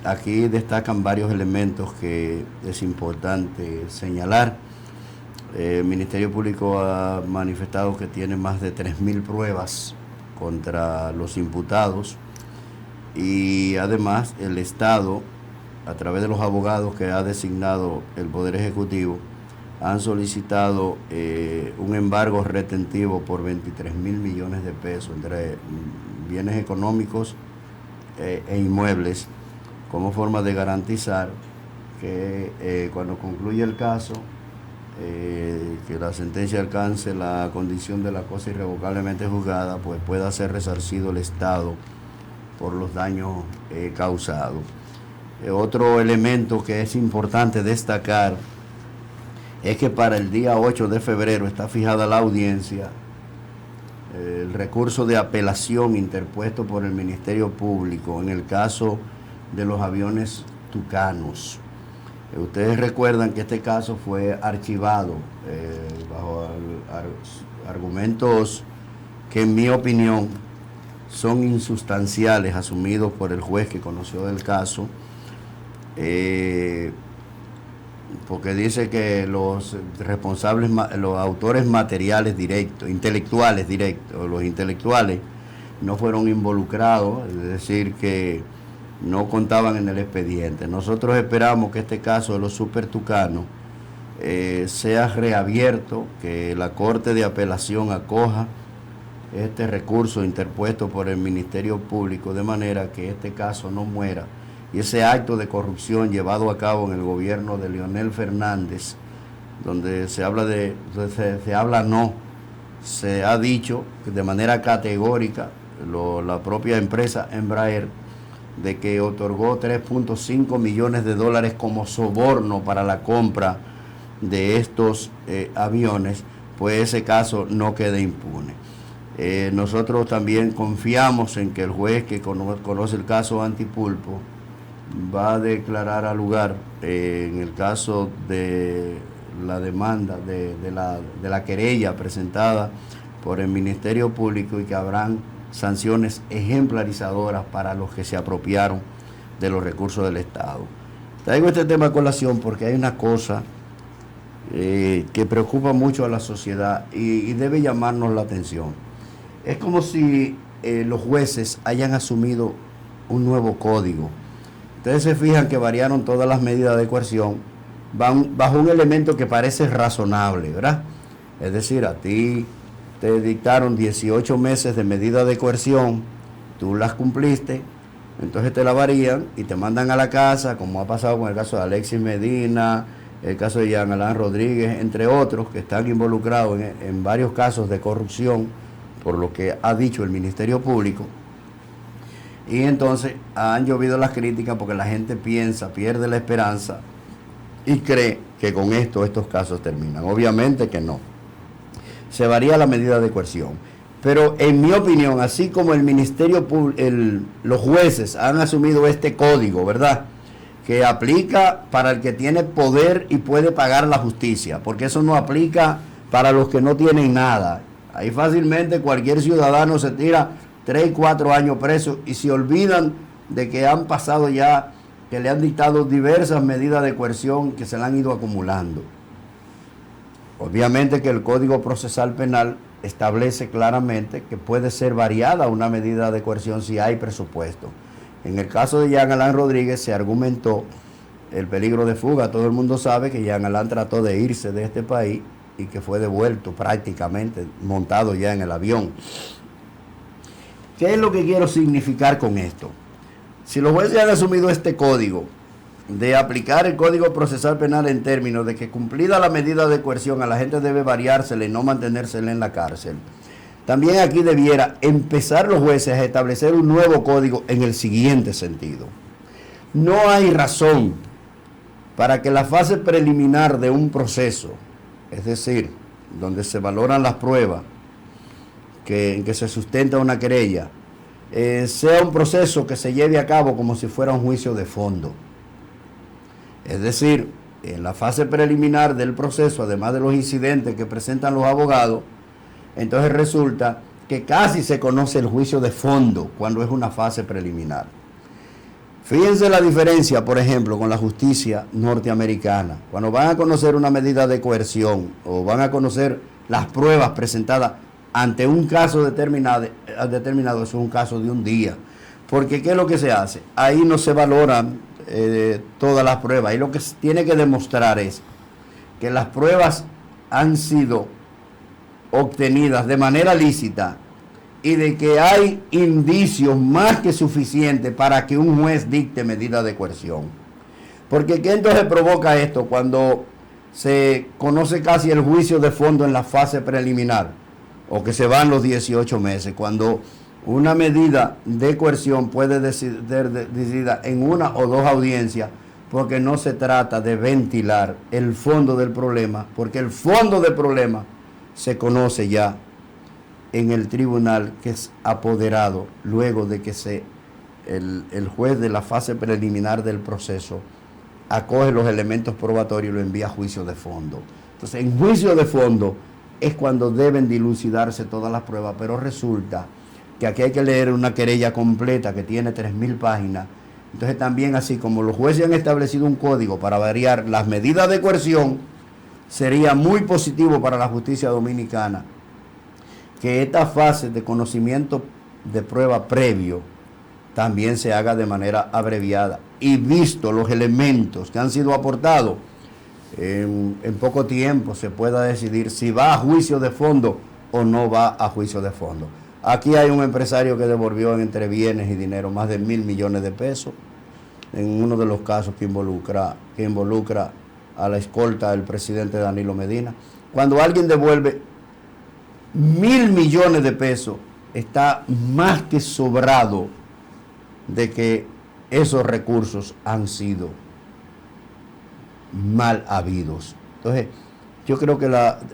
Speaker 1: Aquí destacan varios elementos que es importante señalar. El Ministerio Público ha manifestado que tiene más de 3.000 pruebas contra los imputados, y además el Estado, a través de los abogados que ha designado el Poder Ejecutivo, han solicitado un embargo retentivo por 23.000 millones de pesos entre bienes económicos e inmuebles, como forma de garantizar que cuando concluya el caso, que la sentencia alcance la condición de la cosa irrevocablemente juzgada, pues pueda ser resarcido el Estado por los daños causados. Otro elemento que es importante destacar es que para el día 8 de febrero está fijada la audiencia, el recurso de apelación interpuesto por el Ministerio Público en el caso de los aviones Tucanos. Ustedes recuerdan que este caso fue archivado bajo argumentos que, en mi opinión, son insustanciales, asumidos por el juez que conoció del caso, porque dice que los responsables, los autores materiales directos, intelectuales directos, los intelectuales no fueron involucrados, es decir, que no contaban en el expediente. Nosotros esperamos que este caso de los Super Tucanos sea reabierto, que la Corte de Apelación acoja este recurso interpuesto por el Ministerio Público, de manera que este caso no muera y ese acto de corrupción llevado a cabo en el gobierno de Leonel Fernández, donde se ha dicho de manera categórica la propia empresa Embraer de que otorgó 3.5 millones de dólares como soborno para la compra de estos aviones, pues ese caso no quede impune. Nosotros también confiamos en que el juez que conoce el caso Antipulpo va a declarar al lugar en el caso de la demanda, de la querella presentada por el Ministerio Público, y que habrán sanciones ejemplarizadoras para los que se apropiaron de los recursos del Estado. Traigo este tema a colación porque hay una cosa que preocupa mucho a la sociedad y debe llamarnos la atención. Es como si los jueces hayan asumido un nuevo código. Ustedes se fijan que variaron todas las medidas de coerción bajo un elemento que parece razonable, ¿verdad? Es decir, a ti te dictaron 18 meses de medida de coerción, tú las cumpliste, entonces te la varían y te mandan a la casa, como ha pasado con el caso de Alexis Medina, el caso de Jean Alain Rodríguez, entre otros, que están involucrados en varios casos de corrupción, por lo que ha dicho el Ministerio Público. Y entonces han llovido las críticas porque la gente pierde la esperanza y cree que con estos casos terminan. Obviamente que no. Se varía la medida de coerción. Pero en mi opinión, así como el Ministerio Público, los jueces han asumido este código, ¿verdad?, que aplica para el que tiene poder y puede pagar la justicia, porque eso no aplica para los que no tienen nada. Ahí fácilmente cualquier ciudadano se tira 3 y 4 años preso y se olvidan de que han pasado ya, que le han dictado diversas medidas de coerción que se le han ido acumulando. Obviamente que el Código Procesal Penal establece claramente que puede ser variada una medida de coerción si hay presupuesto. En el caso de Jean Alain Rodríguez se argumentó el peligro de fuga. Todo el mundo sabe que Jean Alain trató de irse de este país y que fue devuelto prácticamente montado ya en el avión. ¿Qué es lo que quiero significar con esto? Si los jueces han asumido este código de aplicar el Código Procesal Penal en términos de que cumplida la medida de coerción a la gente debe variársela y no mantenérsela en la cárcel, también aquí debiera empezar los jueces a establecer un nuevo código en el siguiente sentido. No hay razón para que la fase preliminar de un proceso, es decir, donde se valoran las pruebas en que se sustenta una querella, sea un proceso que se lleve a cabo como si fuera un juicio de fondo. Es decir, en la fase preliminar del proceso, además de los incidentes que presentan los abogados, entonces resulta que casi se conoce el juicio de fondo cuando es una fase preliminar. Fíjense la diferencia, por ejemplo, con la justicia norteamericana. Cuando van a conocer una medida de coerción o van a conocer las pruebas presentadas ante un caso determinado, eso es un caso de un día. Porque ¿qué es lo que se hace? Ahí no se valoran todas las pruebas. Ahí lo que se tiene que demostrar es que las pruebas han sido obtenidas de manera lícita y de que hay indicios más que suficientes para que un juez dicte medida de coerción. Porque ¿qué entonces provoca esto cuando se conoce casi el juicio de fondo en la fase preliminar o que se van los 18 meses? Cuando una medida de coerción puede ser decidida en una o dos audiencias, porque no se trata de ventilar el fondo del problema, porque el fondo del problema se conoce ya en el tribunal que es apoderado luego de que el juez de la fase preliminar del proceso acoge los elementos probatorios y lo envía a juicio de fondo. Entonces, en juicio de fondo es cuando deben dilucidarse todas las pruebas, pero resulta que aquí hay que leer una querella completa que tiene 3.000 páginas. Entonces también, así como los jueces han establecido un código para variar las medidas de coerción, sería muy positivo para la justicia dominicana que esta fase de conocimiento de prueba previo también se haga de manera abreviada y visto los elementos que han sido aportados, en poco tiempo se pueda decidir si va a juicio de fondo o no va a juicio de fondo. Aquí hay un empresario que devolvió entre bienes y dinero más de 1.000 millones de pesos en uno de los casos que involucra a la escolta del presidente Danilo Medina. Cuando alguien devuelve 1.000 millones de pesos, está más que sobrado de que esos recursos han sido mal habidos. Entonces, yo creo que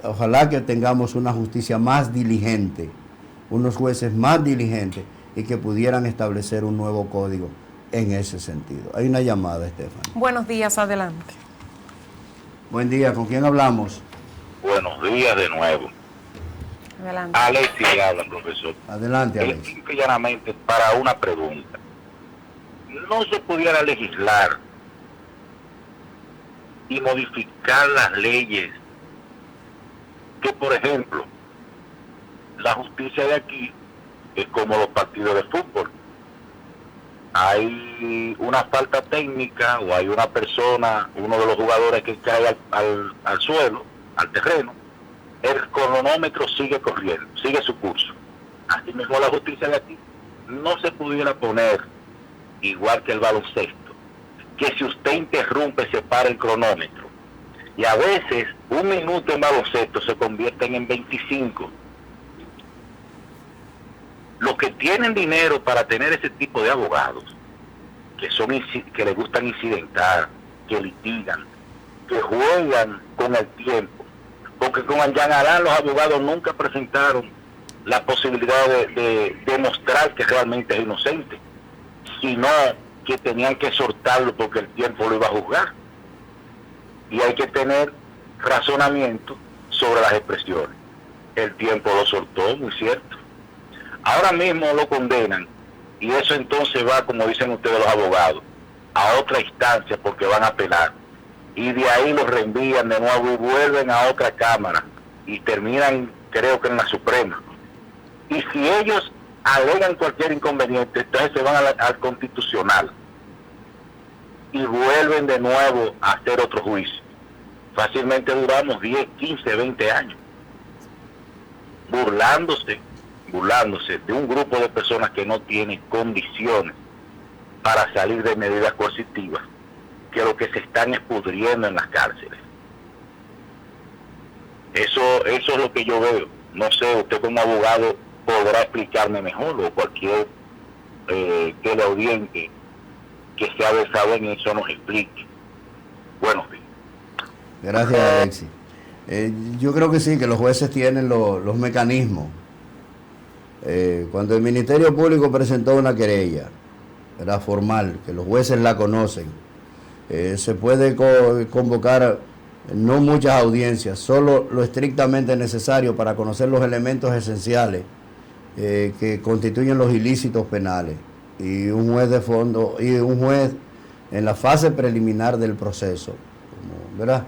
Speaker 1: ojalá que tengamos una justicia más diligente, unos jueces más diligentes y que pudieran establecer un nuevo código en ese sentido. Hay una llamada, Estefan.
Speaker 2: Buenos días, adelante.
Speaker 1: Buen día, ¿con quién hablamos?
Speaker 3: Buenos días de nuevo.
Speaker 2: Adelante.
Speaker 3: Alexis le habla, profesor.
Speaker 1: Adelante, Alex.
Speaker 3: Simple y llanamente para una pregunta. ¿No se pudiera legislar y modificar las leyes que, por ejemplo, la justicia de aquí es como los partidos de fútbol? Hay una falta técnica o hay una persona, uno de los jugadores que cae al suelo, al terreno, el cronómetro sigue corriendo, sigue su curso. Así mismo la justicia de aquí no se pudiera poner igual que el baloncesto, que si usted interrumpe se para el cronómetro. Y a veces un minuto en baloncesto se convierte en 25. Los que tienen dinero para tener ese tipo de abogados, que les gustan incidentar, que litigan, que juegan con el tiempo, porque con Jean Alain los abogados nunca presentaron la posibilidad de demostrar que realmente es inocente, sino que tenían que soltarlo porque el tiempo lo iba a juzgar. Y hay que tener razonamiento sobre las expresiones. El tiempo lo soltó, muy cierto. Ahora mismo lo condenan y eso entonces va, como dicen ustedes los abogados, a otra instancia porque van a apelar. Y de ahí los reenvían de nuevo y vuelven a otra cámara y terminan, creo que en la Suprema. Y si ellos alegan cualquier inconveniente, entonces se van al Constitucional y vuelven de nuevo a hacer otro juicio. Fácilmente duramos 10, 15, 20 años burlándose de un grupo de personas que no tienen condiciones para salir de medidas coercitivas, que lo que se están pudriendo en las cárceles. Eso es lo que yo veo. No sé, usted como abogado podrá explicarme mejor, o cualquier teleaudiente que sea versado en eso nos explique. Buenos días.
Speaker 1: Gracias, Alexis. Yo creo que sí, que los jueces tienen los mecanismos. Cuando el Ministerio Público presentó una querella, era formal, que los jueces la conocen, se puede convocar no muchas audiencias, solo lo estrictamente necesario para conocer los elementos esenciales que constituyen los ilícitos penales. Y un juez de fondo, y un juez en la fase preliminar del proceso, ¿verdad?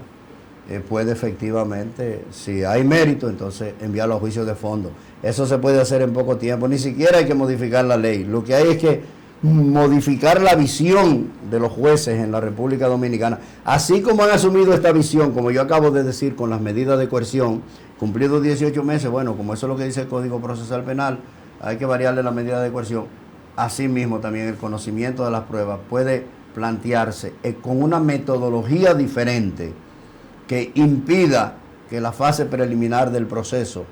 Speaker 1: Puede efectivamente, si hay mérito, entonces enviarlo a juicio de fondo. Eso se puede hacer en poco tiempo, ni siquiera hay que modificar la ley. Lo que hay es que modificar la visión de los jueces en la República Dominicana, así como han asumido esta visión, como yo acabo de decir, con las medidas de coerción, cumplidos 18 meses, bueno, como eso es lo que dice el Código Procesal Penal, hay que variarle la medida de coerción. Asimismo, también el conocimiento de las pruebas puede plantearse con una metodología diferente que impida que la fase preliminar del proceso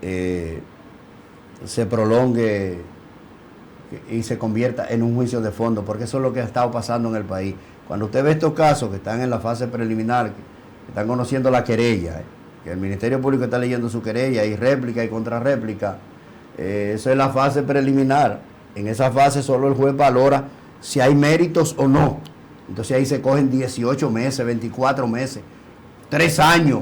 Speaker 1: se prolongue y se convierta en un juicio de fondo, porque eso es lo que ha estado pasando en el país. Cuando usted ve estos casos que están en la fase preliminar, que están conociendo la querella, que el Ministerio Público está leyendo su querella y réplica y contrarréplica, eso es la fase preliminar. En esa fase solo el juez valora si hay méritos o no. Entonces ahí se cogen 18 meses, 24 meses, 3 años,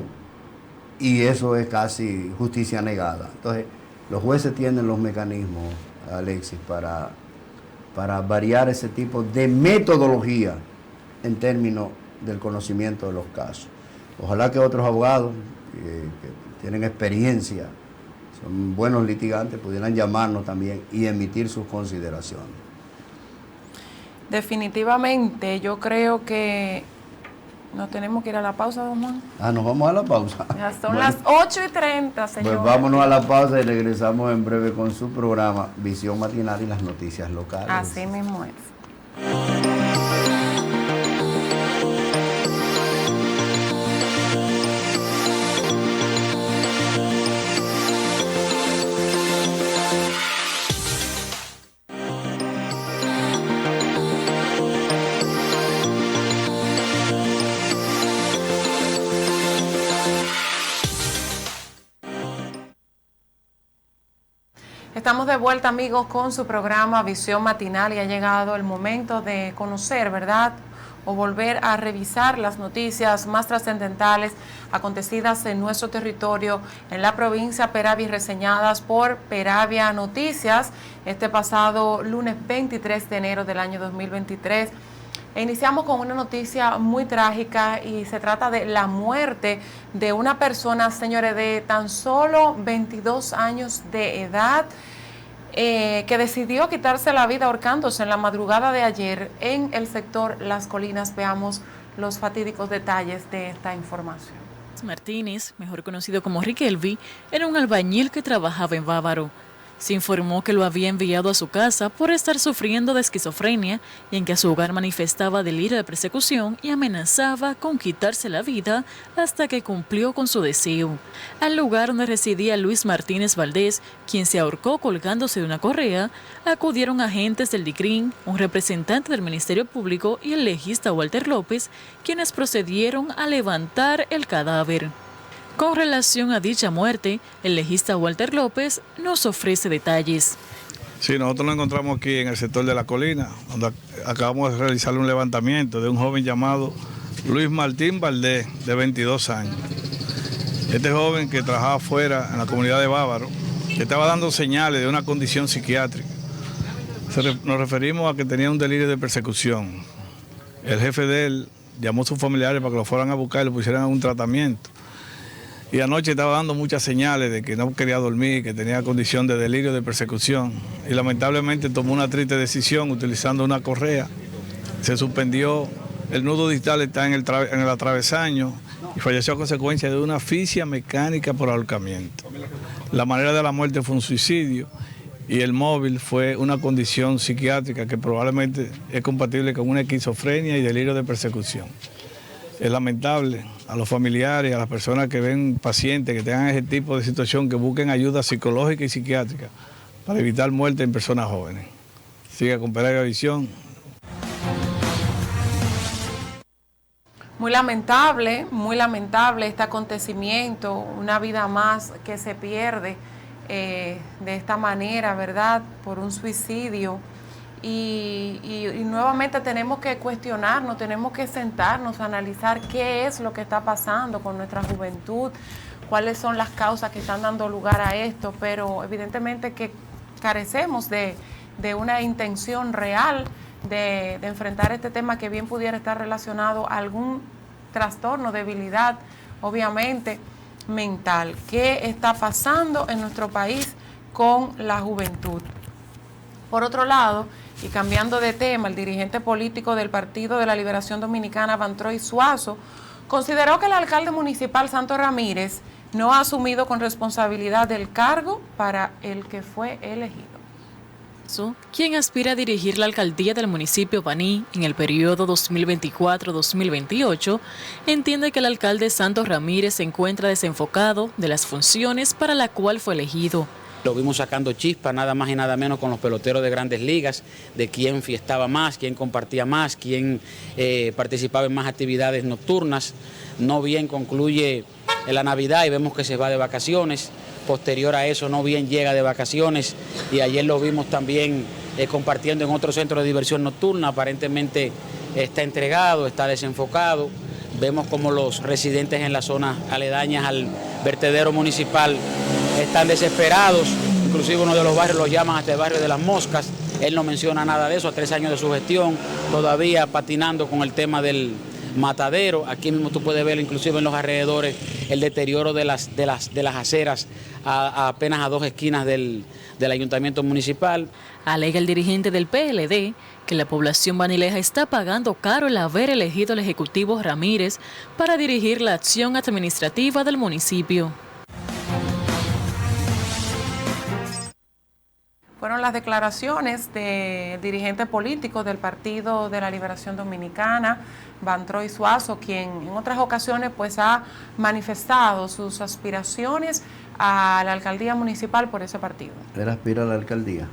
Speaker 1: y eso es casi justicia negada. Entonces los jueces tienen los mecanismos, Alexis, para variar ese tipo de metodología en términos del conocimiento de los casos. Ojalá que otros abogados que tienen experiencia, son buenos litigantes, pudieran llamarnos también y emitir sus consideraciones.
Speaker 2: Definitivamente, yo creo que Nos tenemos que ir a la pausa, don Juan.
Speaker 1: Nos vamos a la pausa.
Speaker 2: Ya son las 8:30, señor.
Speaker 1: Pues vámonos a la pausa y regresamos en breve con su programa Visión Matinal y las noticias locales.
Speaker 2: Así mismo es. Estamos de vuelta, amigos, con su programa Visión Matinal y ha llegado el momento de conocer, ¿verdad?, o volver a revisar las noticias más trascendentales acontecidas en nuestro territorio, en la provincia Peravia y reseñadas por Peravia Noticias este pasado lunes 23 de enero del año 2023. Iniciamos con una noticia muy trágica y se trata de la muerte de una persona, señores, de tan solo 22 años de edad, que decidió quitarse la vida ahorcándose en la madrugada de ayer en el sector Las Colinas. Veamos los fatídicos detalles de esta información.
Speaker 5: Martínez, mejor conocido como Riquelvi, era un albañil que trabajaba en Bávaro. Se informó que lo había enviado a su casa por estar sufriendo de esquizofrenia y en que su hogar manifestaba delirio de persecución y amenazaba con quitarse la vida hasta que cumplió con su deseo. Al lugar donde residía Luis Martínez Valdés, quien se ahorcó colgándose de una correa, acudieron agentes del DICRIN, un representante del Ministerio Público y el legista Walter López, quienes procedieron a levantar el cadáver. Con relación a dicha muerte, el legista Walter López nos ofrece detalles.
Speaker 6: Sí, nosotros nos encontramos aquí en el sector de La Colina, donde acabamos de realizar un levantamiento de un joven llamado Luis Martín Valdés, de 22 años. Este joven que trabajaba afuera en la comunidad de Bávaro, que estaba dando señales de una condición psiquiátrica. Nos referimos a que tenía un delirio de persecución. El jefe de él llamó a sus familiares para que lo fueran a buscar y le pusieran un tratamiento. Y anoche estaba dando muchas señales de que no quería dormir, que tenía condición de delirio de persecución. Y lamentablemente tomó una triste decisión utilizando una correa. Se suspendió, el nudo distal está en el atravesaño y falleció a consecuencia de una asfixia mecánica por ahorcamiento. La manera de la muerte fue un suicidio y el móvil fue una condición psiquiátrica que probablemente es compatible con una esquizofrenia y delirio de persecución. Es lamentable a los familiares, a las personas que ven pacientes que tengan ese tipo de situación, que busquen ayuda psicológica y psiquiátrica para evitar muerte en personas jóvenes. Siga con Peravia Visión.
Speaker 2: Muy lamentable este acontecimiento, una vida más que se pierde de esta manera, ¿verdad?, por un suicidio. Y nuevamente tenemos que cuestionarnos, tenemos que sentarnos a analizar qué es lo que está pasando con nuestra juventud, cuáles son las causas que están dando lugar a esto, pero evidentemente que carecemos de una intención real de enfrentar este tema, que bien pudiera estar relacionado a algún trastorno, debilidad, obviamente, mental. ¿Qué está pasando en nuestro país con la juventud? Por otro lado, y cambiando de tema, el dirigente político del Partido de la Liberación Dominicana, Vantroy Suazo, consideró que el alcalde municipal Santo Ramírez no ha asumido con responsabilidad del cargo para el que fue elegido.
Speaker 5: Quien aspira a dirigir la alcaldía del municipio Baní en el periodo 2024-2028, entiende que el alcalde Santo Ramírez se encuentra desenfocado de las funciones para la cual fue elegido.
Speaker 7: Lo vimos sacando chispas, nada más y nada menos, con los peloteros de Grandes Ligas, de quién fiestaba más, quién compartía más, quién participaba en más actividades nocturnas. No bien concluye la Navidad y vemos que se va de vacaciones. Posterior a eso, no bien llega de vacaciones y ayer lo vimos también compartiendo en otro centro de diversión nocturna. Aparentemente está entregado, está desenfocado. Vemos como los residentes en las zonas aledañas al vertedero municipal están desesperados, inclusive uno de los barrios lo llaman hasta el barrio de las Moscas. Él no menciona nada de eso, a 3 años de su gestión, todavía patinando con el tema del matadero. Aquí mismo tú puedes ver inclusive en los alrededores el deterioro de las aceras apenas a 2 esquinas del ayuntamiento municipal.
Speaker 5: Alega el dirigente del PLD que la población banileja está pagando caro el haber elegido al ejecutivo Ramírez para dirigir la acción administrativa del municipio.
Speaker 2: Fueron las declaraciones del dirigente político del Partido de la Liberación Dominicana, Bantroy Suazo, quien en otras ocasiones pues ha manifestado sus aspiraciones a la alcaldía municipal por ese partido.
Speaker 1: Él aspira a la alcaldía.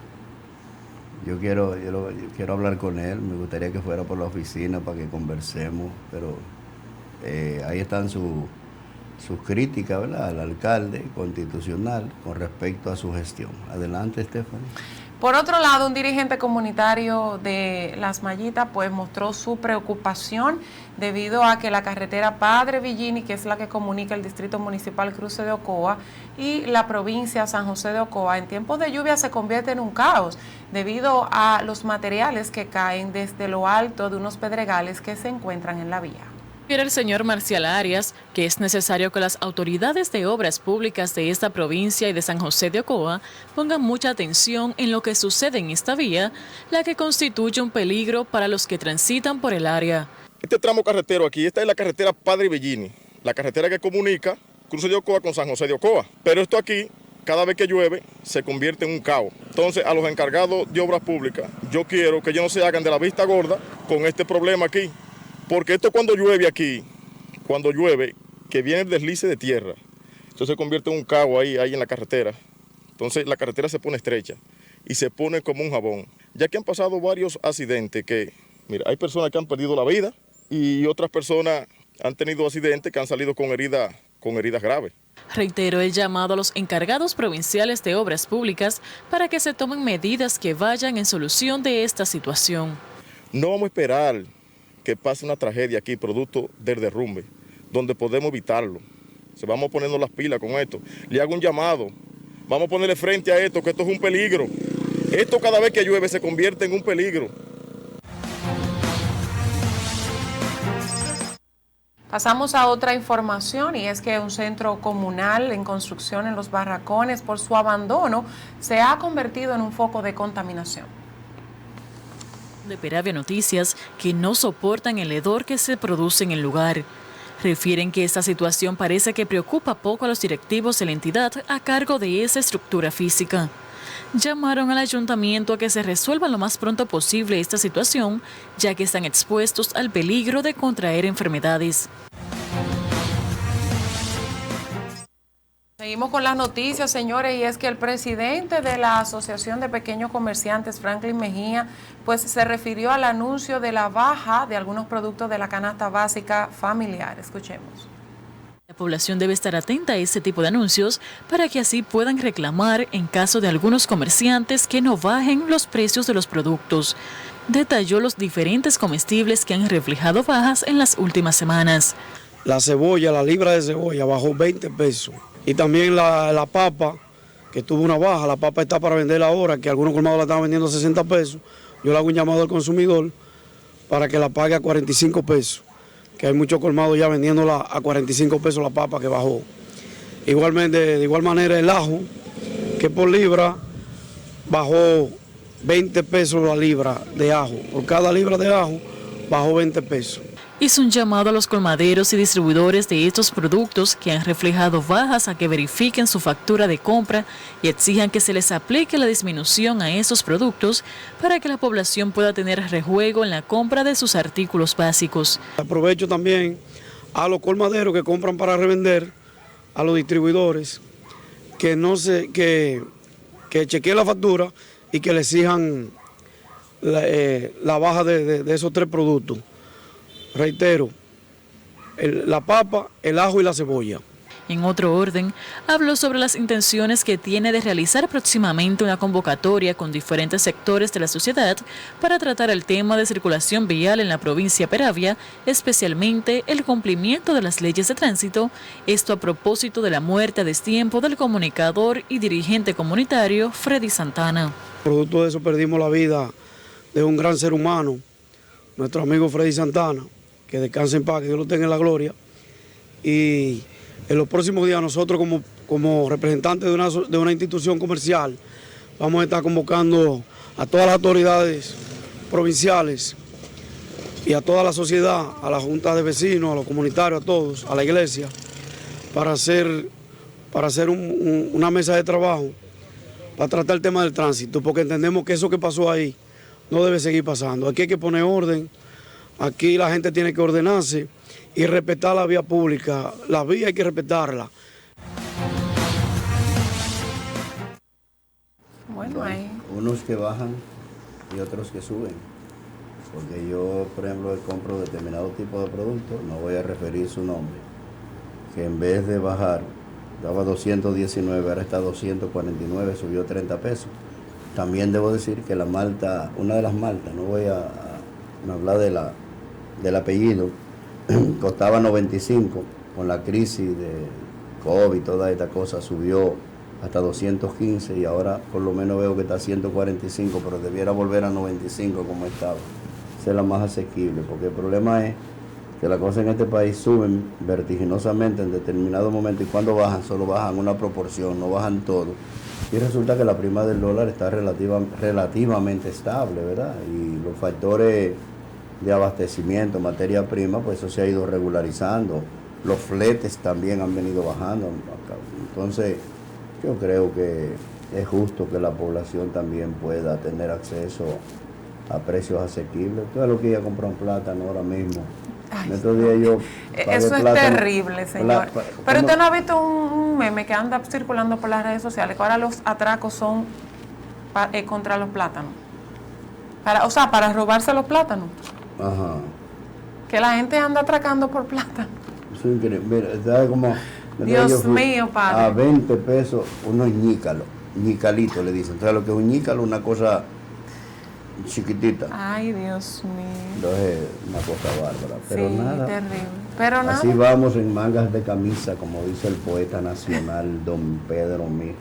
Speaker 1: Yo quiero hablar con él, me gustaría que fuera por la oficina para que conversemos, pero ahí están sus críticas, ¿verdad?, al alcalde constitucional con respecto a su gestión. Adelante, Stephanie.
Speaker 2: Por otro lado, un dirigente comunitario de Las Mallitas pues mostró su preocupación debido a que la carretera Padre Villini, que es la que comunica el distrito municipal Cruce de Ocoa y la provincia San José de Ocoa, en tiempos de lluvia se convierte en un caos debido a los materiales que caen desde lo alto de unos pedregales que se encuentran en la vía.
Speaker 5: Quiere el señor Marcial Arias que es necesario que las autoridades de obras públicas de esta provincia y de San José de Ocoa pongan mucha atención en lo que sucede en esta vía, la que constituye un peligro para los que transitan por el área.
Speaker 8: Este tramo carretero aquí, esta es la carretera Padre Villini, la carretera que comunica Cruce de Ocoa con San José de Ocoa. Pero esto aquí, cada vez que llueve, se convierte en un caos. Entonces, a los encargados de obras públicas, yo quiero que ellos no se hagan de la vista gorda con este problema aquí. Porque esto cuando llueve aquí, que viene el deslice de tierra, esto se convierte en un caos ahí en la carretera. Entonces la carretera se pone estrecha y se pone como un jabón. Ya que han pasado varios accidentes que, mira, hay personas que han perdido la vida y otras personas han tenido accidentes que han salido con heridas graves.
Speaker 5: Reitero el llamado a los encargados provinciales de obras públicas para que se tomen medidas que vayan en solución de esta situación.
Speaker 8: No vamos a esperar que pase una tragedia aquí, producto del derrumbe, donde podemos evitarlo. Vamos poniendo las pilas con esto. Le hago un llamado. Vamos a ponerle frente a esto, que esto es un peligro. Esto cada vez que llueve se convierte en un peligro.
Speaker 2: Pasamos a otra información y es que un centro comunal en construcción en Los Barracones, por su abandono, se ha convertido en un foco de contaminación.
Speaker 5: De Peravia Noticias que no soportan el hedor que se produce en el lugar. Refieren que esta situación parece que preocupa poco a los directivos de la entidad a cargo de esa estructura física. Llamaron al ayuntamiento a que se resuelva lo más pronto posible esta situación, ya que están expuestos al peligro de contraer enfermedades.
Speaker 2: Seguimos con las noticias, señores, y es que el presidente de la Asociación de Pequeños Comerciantes, Franklin Mejía, pues se refirió al anuncio de la baja de algunos productos de la canasta básica familiar. Escuchemos.
Speaker 5: La población debe estar atenta a este tipo de anuncios para que así puedan reclamar en caso de algunos comerciantes que no bajen los precios de los productos. Detalló los diferentes comestibles que han reflejado bajas en las últimas semanas.
Speaker 9: La cebolla, la libra de cebolla bajó 20 pesos. Y también la papa, que tuvo una baja, la papa está para vender ahora, que algunos colmados la están vendiendo a 60 pesos. Yo le hago un llamado al consumidor para que la pague a 45 pesos, que hay muchos colmados ya vendiéndola a 45 pesos la papa que bajó. Igualmente, de igual manera el ajo, que por libra bajó 20 pesos la libra de ajo. Por cada libra de ajo bajó 20 pesos.
Speaker 5: Hizo un llamado a los colmaderos y distribuidores de estos productos que han reflejado bajas a que verifiquen su factura de compra y exijan que se les aplique la disminución a esos productos para que la población pueda tener rejuego en la compra de sus artículos básicos.
Speaker 9: Aprovecho también a los colmaderos que compran para revender, a los distribuidores, que chequeen la factura y que le exijan la baja de esos 3 productos. Reitero, la papa, el ajo y la cebolla.
Speaker 5: En otro orden, habló sobre las intenciones que tiene de realizar próximamente una convocatoria con diferentes sectores de la sociedad para tratar el tema de circulación vial en la provincia Peravia, especialmente el cumplimiento de las leyes de tránsito, esto a propósito de la muerte a destiempo del comunicador y dirigente comunitario Freddy Santana.
Speaker 9: Producto de eso perdimos la vida de un gran ser humano, nuestro amigo Freddy Santana, que descanse en paz, que Dios lo tenga en la gloria. Y En los próximos días nosotros como representantes de una institución comercial vamos a estar convocando a todas las autoridades provinciales y a toda la sociedad, a la junta de vecinos, a los comunitarios, a todos, a la iglesia, para hacer una mesa de trabajo para tratar el tema del tránsito, porque entendemos que eso que pasó ahí no debe seguir pasando. Aquí hay que poner orden, aquí la gente tiene que ordenarse y respetar la vía pública. La vía hay que respetarla.
Speaker 2: Bueno, ahí.
Speaker 1: Unos que bajan y otros que suben. Porque yo, por ejemplo, compro determinado tipo de producto, no voy a referir su nombre, que en vez de bajar, daba 219, ahora está 249, subió 30 pesos. También debo decir que la malta, una de las maltas, no voy a hablar del apellido, costaba 95, con la crisis de COVID y toda esta cosa subió hasta 215 y ahora por lo menos veo que está a 145, pero debiera volver a 95 como estaba. Esa es la más asequible, porque el problema es que las cosas en este país suben vertiginosamente en determinado momento y cuando bajan, solo bajan una proporción, no bajan todo. Y resulta que la prima del dólar está relativamente estable, ¿verdad? Y los factores de abastecimiento, materia prima, pues eso se ha ido regularizando. Los fletes también han venido bajando. Entonces, yo creo que es justo que la población también pueda tener acceso a precios asequibles. Todo lo que iba a comprar un plátano ahora mismo.
Speaker 2: Ay,
Speaker 1: en estos días yo
Speaker 2: eso es
Speaker 1: plátano,
Speaker 2: terrible, señor. Pero usted no ha visto un meme que anda circulando por las redes sociales, que ahora los atracos son contra los plátanos. Para robarse los plátanos.
Speaker 1: Ajá.
Speaker 2: Que la gente anda atracando por plátano.
Speaker 1: Es increíble. Mira, ¿sabe cómo?
Speaker 2: Dios mío, padre.
Speaker 1: A 20 pesos unos ñícalos. Ñicalitos le dicen. ¿Sabes lo que es un ñícalo? Una cosa chiquitita.
Speaker 2: Ay, Dios mío.
Speaker 1: Entonces, una cosa bárbara. Pero
Speaker 2: sí,
Speaker 1: nada.
Speaker 2: terrible. Pero nada.
Speaker 1: Así vamos en mangas de camisa, como dice el poeta nacional don Pedro Mir.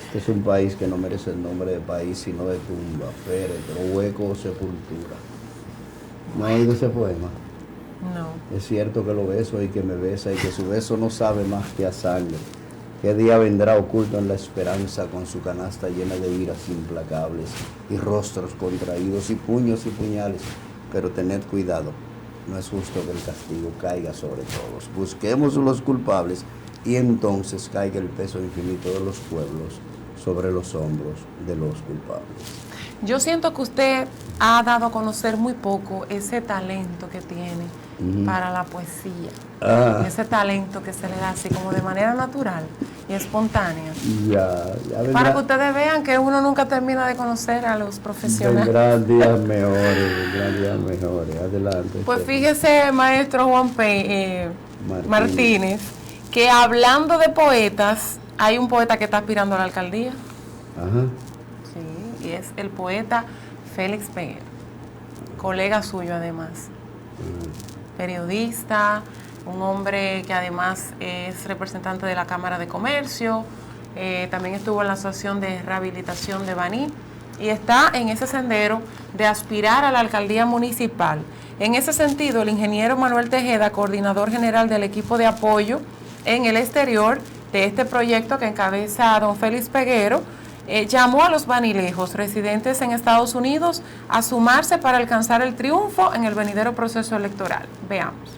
Speaker 1: Este es un país que no merece el nombre de país, sino de tumba, féretro, hueco o sepultura. ¿No ha oído ese poema?
Speaker 2: No.
Speaker 1: Es cierto que lo beso y que me besa y que su beso no sabe más que a sangre. ¿Qué día vendrá oculto en la esperanza con su canasta llena de iras implacables y rostros contraídos y puños y puñales? Pero tened cuidado, no es justo que el castigo caiga sobre todos. Busquemos los culpables y entonces caiga el peso infinito de los pueblos sobre los hombros de los culpables.
Speaker 2: Yo siento que usted ha dado a conocer muy poco ese talento que tiene para la poesía. Y ese talento que se le da así como de manera natural y espontánea.
Speaker 1: Ya
Speaker 2: para que ustedes vean que uno nunca termina de conocer a los profesionales.
Speaker 1: Vendrán días mejores. Adelante.
Speaker 2: Pues fíjese, maestro Juan Martínez, que hablando de poetas, hay un poeta que está aspirando a la alcaldía.
Speaker 1: Ajá.
Speaker 2: Sí, y es el poeta Félix Peguero, colega suyo además. Periodista, un hombre que además es representante de la Cámara de Comercio, también estuvo en la Asociación de Rehabilitación de Baní y está en ese sendero de aspirar a la alcaldía municipal. En ese sentido, el ingeniero Manuel Tejeda, coordinador general del equipo de apoyo en el exterior de este proyecto que encabeza a don Félix Peguero, llamó a los banilejos residentes en Estados Unidos a sumarse para alcanzar el triunfo en el venidero proceso electoral. Veamos.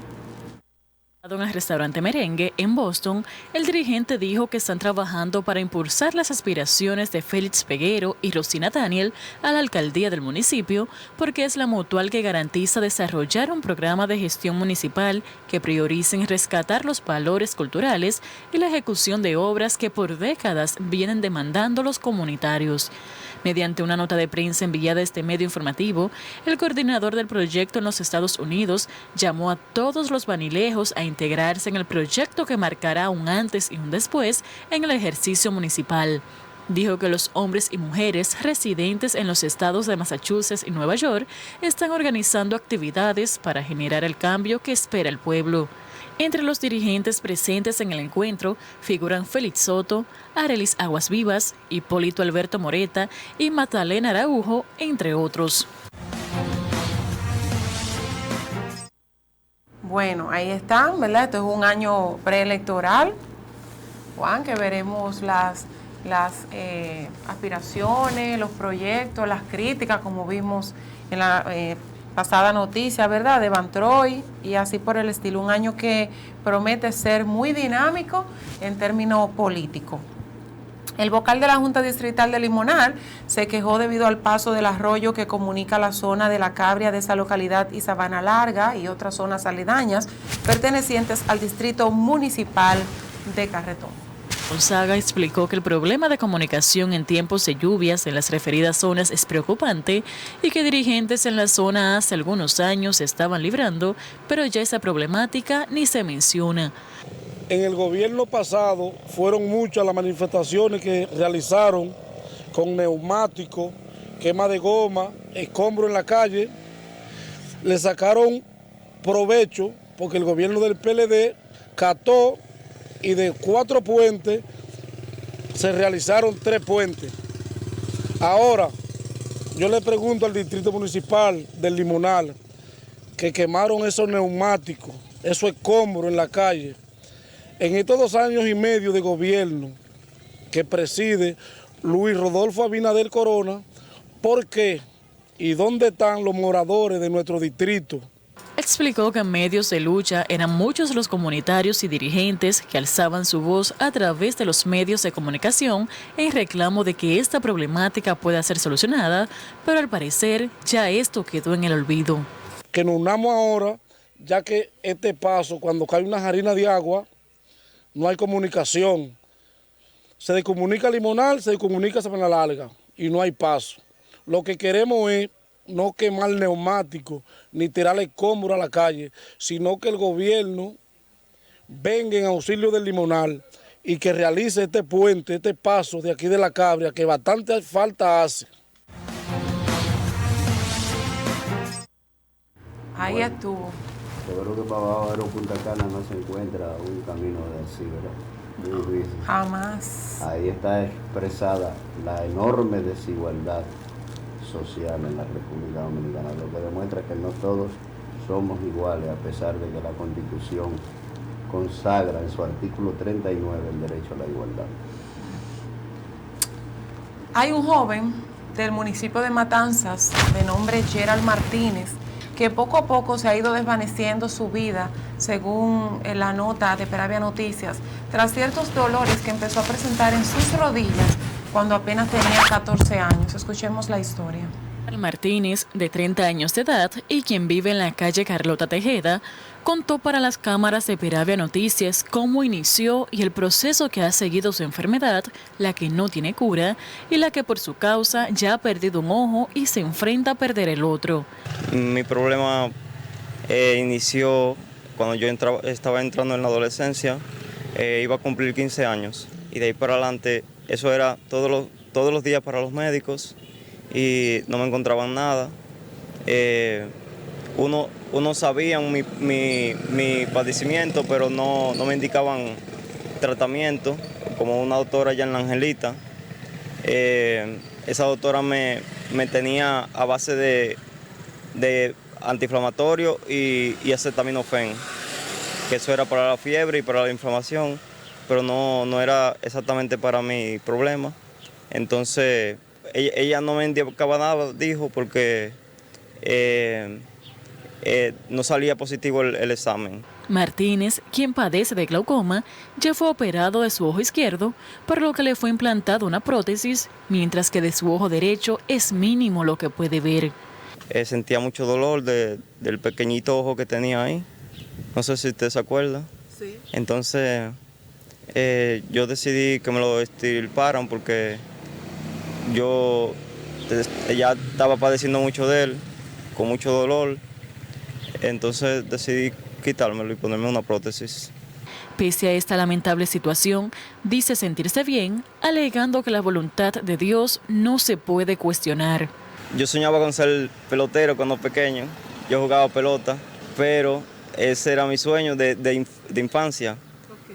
Speaker 5: En el restaurante Merengue, en Boston, el dirigente dijo que están trabajando para impulsar las aspiraciones de Félix Peguero y Rosina Daniel a la alcaldía del municipio, porque es la mutual que garantiza desarrollar un programa de gestión municipal que priorice en rescatar los valores culturales y la ejecución de obras que por décadas vienen demandando los comunitarios. Mediante una nota de prensa enviada a este medio informativo, el coordinador del proyecto en los Estados Unidos llamó a todos los banilejos a integrarse en el proyecto que marcará un antes y un después en el ejercicio municipal. Dijo que los hombres y mujeres residentes en los estados de Massachusetts y Nueva York están organizando actividades para generar el cambio que espera el pueblo. Entre los dirigentes presentes en el encuentro figuran Félix Soto, Arelis Aguas Vivas, Hipólito Alberto Moreta y Magdalena Araujo, entre otros.
Speaker 2: bueno, ahí están, ¿verdad? Esto es un año preelectoral, Juan, que veremos las aspiraciones, los proyectos, las críticas, como vimos en la pasada noticia, ¿verdad?, de Van Troy y así por el estilo. Un año que promete ser muy dinámico en términos políticos. El vocal de la Junta Distrital de Limonar se quejó debido al paso del arroyo que comunica la zona de La Cabria de esa localidad y Sabana Larga y otras zonas aledañas pertenecientes al distrito municipal de Carretón.
Speaker 5: Gonzaga explicó que el problema de comunicación en tiempos de lluvias en las referidas zonas es preocupante y que dirigentes en la zona hace algunos años se estaban librando, pero ya esa problemática ni se menciona.
Speaker 10: En el gobierno pasado fueron muchas las manifestaciones que realizaron con neumáticos, quema de goma, escombro en la calle. Le sacaron provecho porque el gobierno del PLD cató y de 4 puentes se realizaron 3 puentes. Ahora, yo le pregunto al distrito municipal del Limonar que quemaron esos neumáticos, esos escombros en la calle. En estos 2 años y medio de gobierno que preside Luis Rodolfo Abinader Corona, ¿por qué y dónde están los moradores de nuestro distrito?
Speaker 5: Explicó que en medios de lucha eran muchos los comunitarios y dirigentes que alzaban su voz a través de los medios de comunicación en reclamo de que esta problemática pueda ser solucionada, pero al parecer ya esto quedó en el olvido.
Speaker 10: Que nos unamos ahora, ya que este paso, cuando cae una jarina de agua, no hay comunicación. Se descomunica Limonar, se descomunica Sabana Larga y no hay paso. Lo que queremos es no quemar neumáticos ni tirarle escombros a la calle, sino que el gobierno venga en auxilio del Limonar y que realice este puente, este paso de aquí de La Cabria, que bastante falta hace.
Speaker 2: Ahí estuvo.
Speaker 1: Yo creo que para abajo de Punta Cana no se encuentra un camino de así, ¿verdad? Muy difícil.
Speaker 2: Jamás.
Speaker 1: Ahí está expresada la enorme desigualdad social en la República Dominicana, lo que demuestra que no todos somos iguales, a pesar de que la Constitución consagra en su artículo 39 el derecho a la igualdad.
Speaker 2: Hay un joven del municipio de Matanzas, de nombre Gerald Martínez, que poco a poco se ha ido desvaneciendo su vida, según la nota de Peravia Noticias, tras ciertos dolores que empezó a presentar en sus rodillas cuando apenas tenía 14 años. Escuchemos la historia.
Speaker 5: Martínez, de 30 años de edad y quien vive en la calle Carlota Tejeda, contó para las cámaras de Peravia Noticias cómo inició y el proceso que ha seguido su enfermedad, la que no tiene cura y la que por su causa ya ha perdido un ojo y se enfrenta a perder el otro.
Speaker 11: Mi problema inició cuando yo estaba entrando en la adolescencia, iba a cumplir 15 años y de ahí para adelante eso era todos los días para los médicos y no me encontraban nada. Uno sabía mi padecimiento, pero no me indicaban tratamiento, como una doctora allá en La Angelita. Esa doctora me tenía a base de antiinflamatorio y acetaminofén, que eso era para la fiebre y para la inflamación, pero no era exactamente para mi problema. Entonces, ella no me indicaba nada, dijo, porque no salía positivo el examen.
Speaker 5: Martínez, quien padece de glaucoma, ya fue operado de su ojo izquierdo, por lo que le fue implantada una prótesis, mientras que de su ojo derecho es mínimo lo que puede ver.
Speaker 11: Sentía mucho dolor del pequeñito ojo que tenía ahí. No sé si usted se acuerda. Sí. Entonces, yo decidí que me lo extirparan porque yo ya estaba padeciendo mucho de él, con mucho dolor. Entonces decidí quitármelo y ponerme una prótesis.
Speaker 5: Pese a esta lamentable situación, dice sentirse bien, alegando que la voluntad de Dios no se puede cuestionar.
Speaker 11: Yo soñaba con ser pelotero cuando pequeño. Yo jugaba pelota, pero ese era mi sueño de infancia.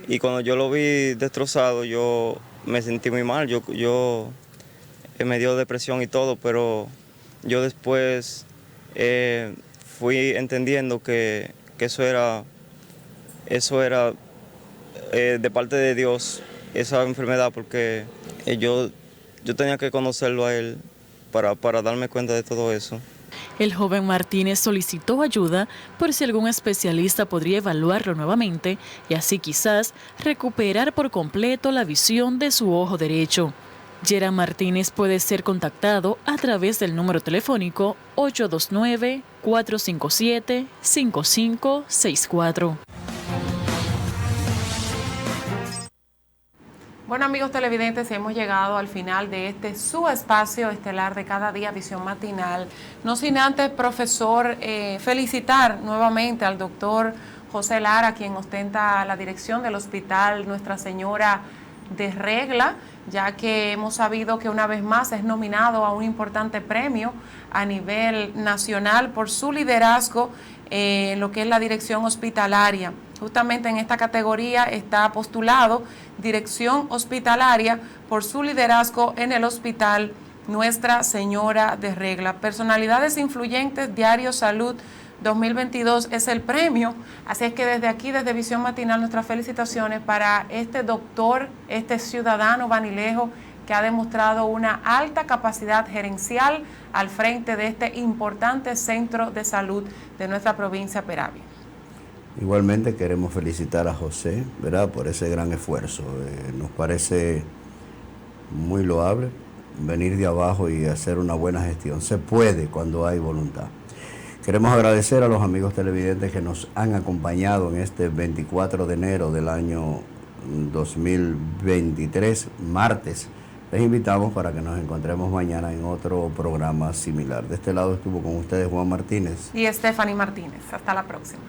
Speaker 11: Okay. Y cuando yo lo vi destrozado, yo me sentí muy mal. Yo me dio depresión y todo, pero yo después fui entendiendo que que eso era de parte de Dios, esa enfermedad, porque yo tenía que conocerlo a él para darme cuenta de todo eso.
Speaker 5: El joven Martínez solicitó ayuda por si algún especialista podría evaluarlo nuevamente y así quizás recuperar por completo la visión de su ojo derecho. Yeran Martínez puede ser contactado a través del número telefónico 829-457-5564.
Speaker 2: Bueno, amigos televidentes, hemos llegado al final de su espacio estelar de cada día, Visión Matinal. No sin antes, profesor, felicitar nuevamente al doctor José Lara, quien ostenta la dirección del Hospital Nuestra Señora de Regla, ya que hemos sabido que una vez más es nominado a un importante premio a nivel nacional por su liderazgo en lo que es la dirección hospitalaria. Justamente en esta categoría está postulado Dirección Hospitalaria por su liderazgo en el Hospital Nuestra Señora de Regla. Personalidades influyentes, Diario Salud 2022 es el premio, así es que desde aquí, desde Visión Matinal, nuestras felicitaciones para este doctor, este ciudadano banilejo que ha demostrado una alta capacidad gerencial al frente de este importante centro de salud de nuestra provincia Peravia.
Speaker 1: Igualmente queremos felicitar a José, ¿verdad?, por ese gran esfuerzo. Nos parece muy loable venir de abajo y hacer una buena gestión. Se puede cuando hay voluntad. Queremos agradecer a los amigos televidentes que nos han acompañado en este 24 de enero del año 2023, martes. Les invitamos para que nos encontremos mañana en otro programa similar. De este lado estuvo con ustedes Juan Martínez
Speaker 2: y Stephanie Martínez. Hasta la próxima.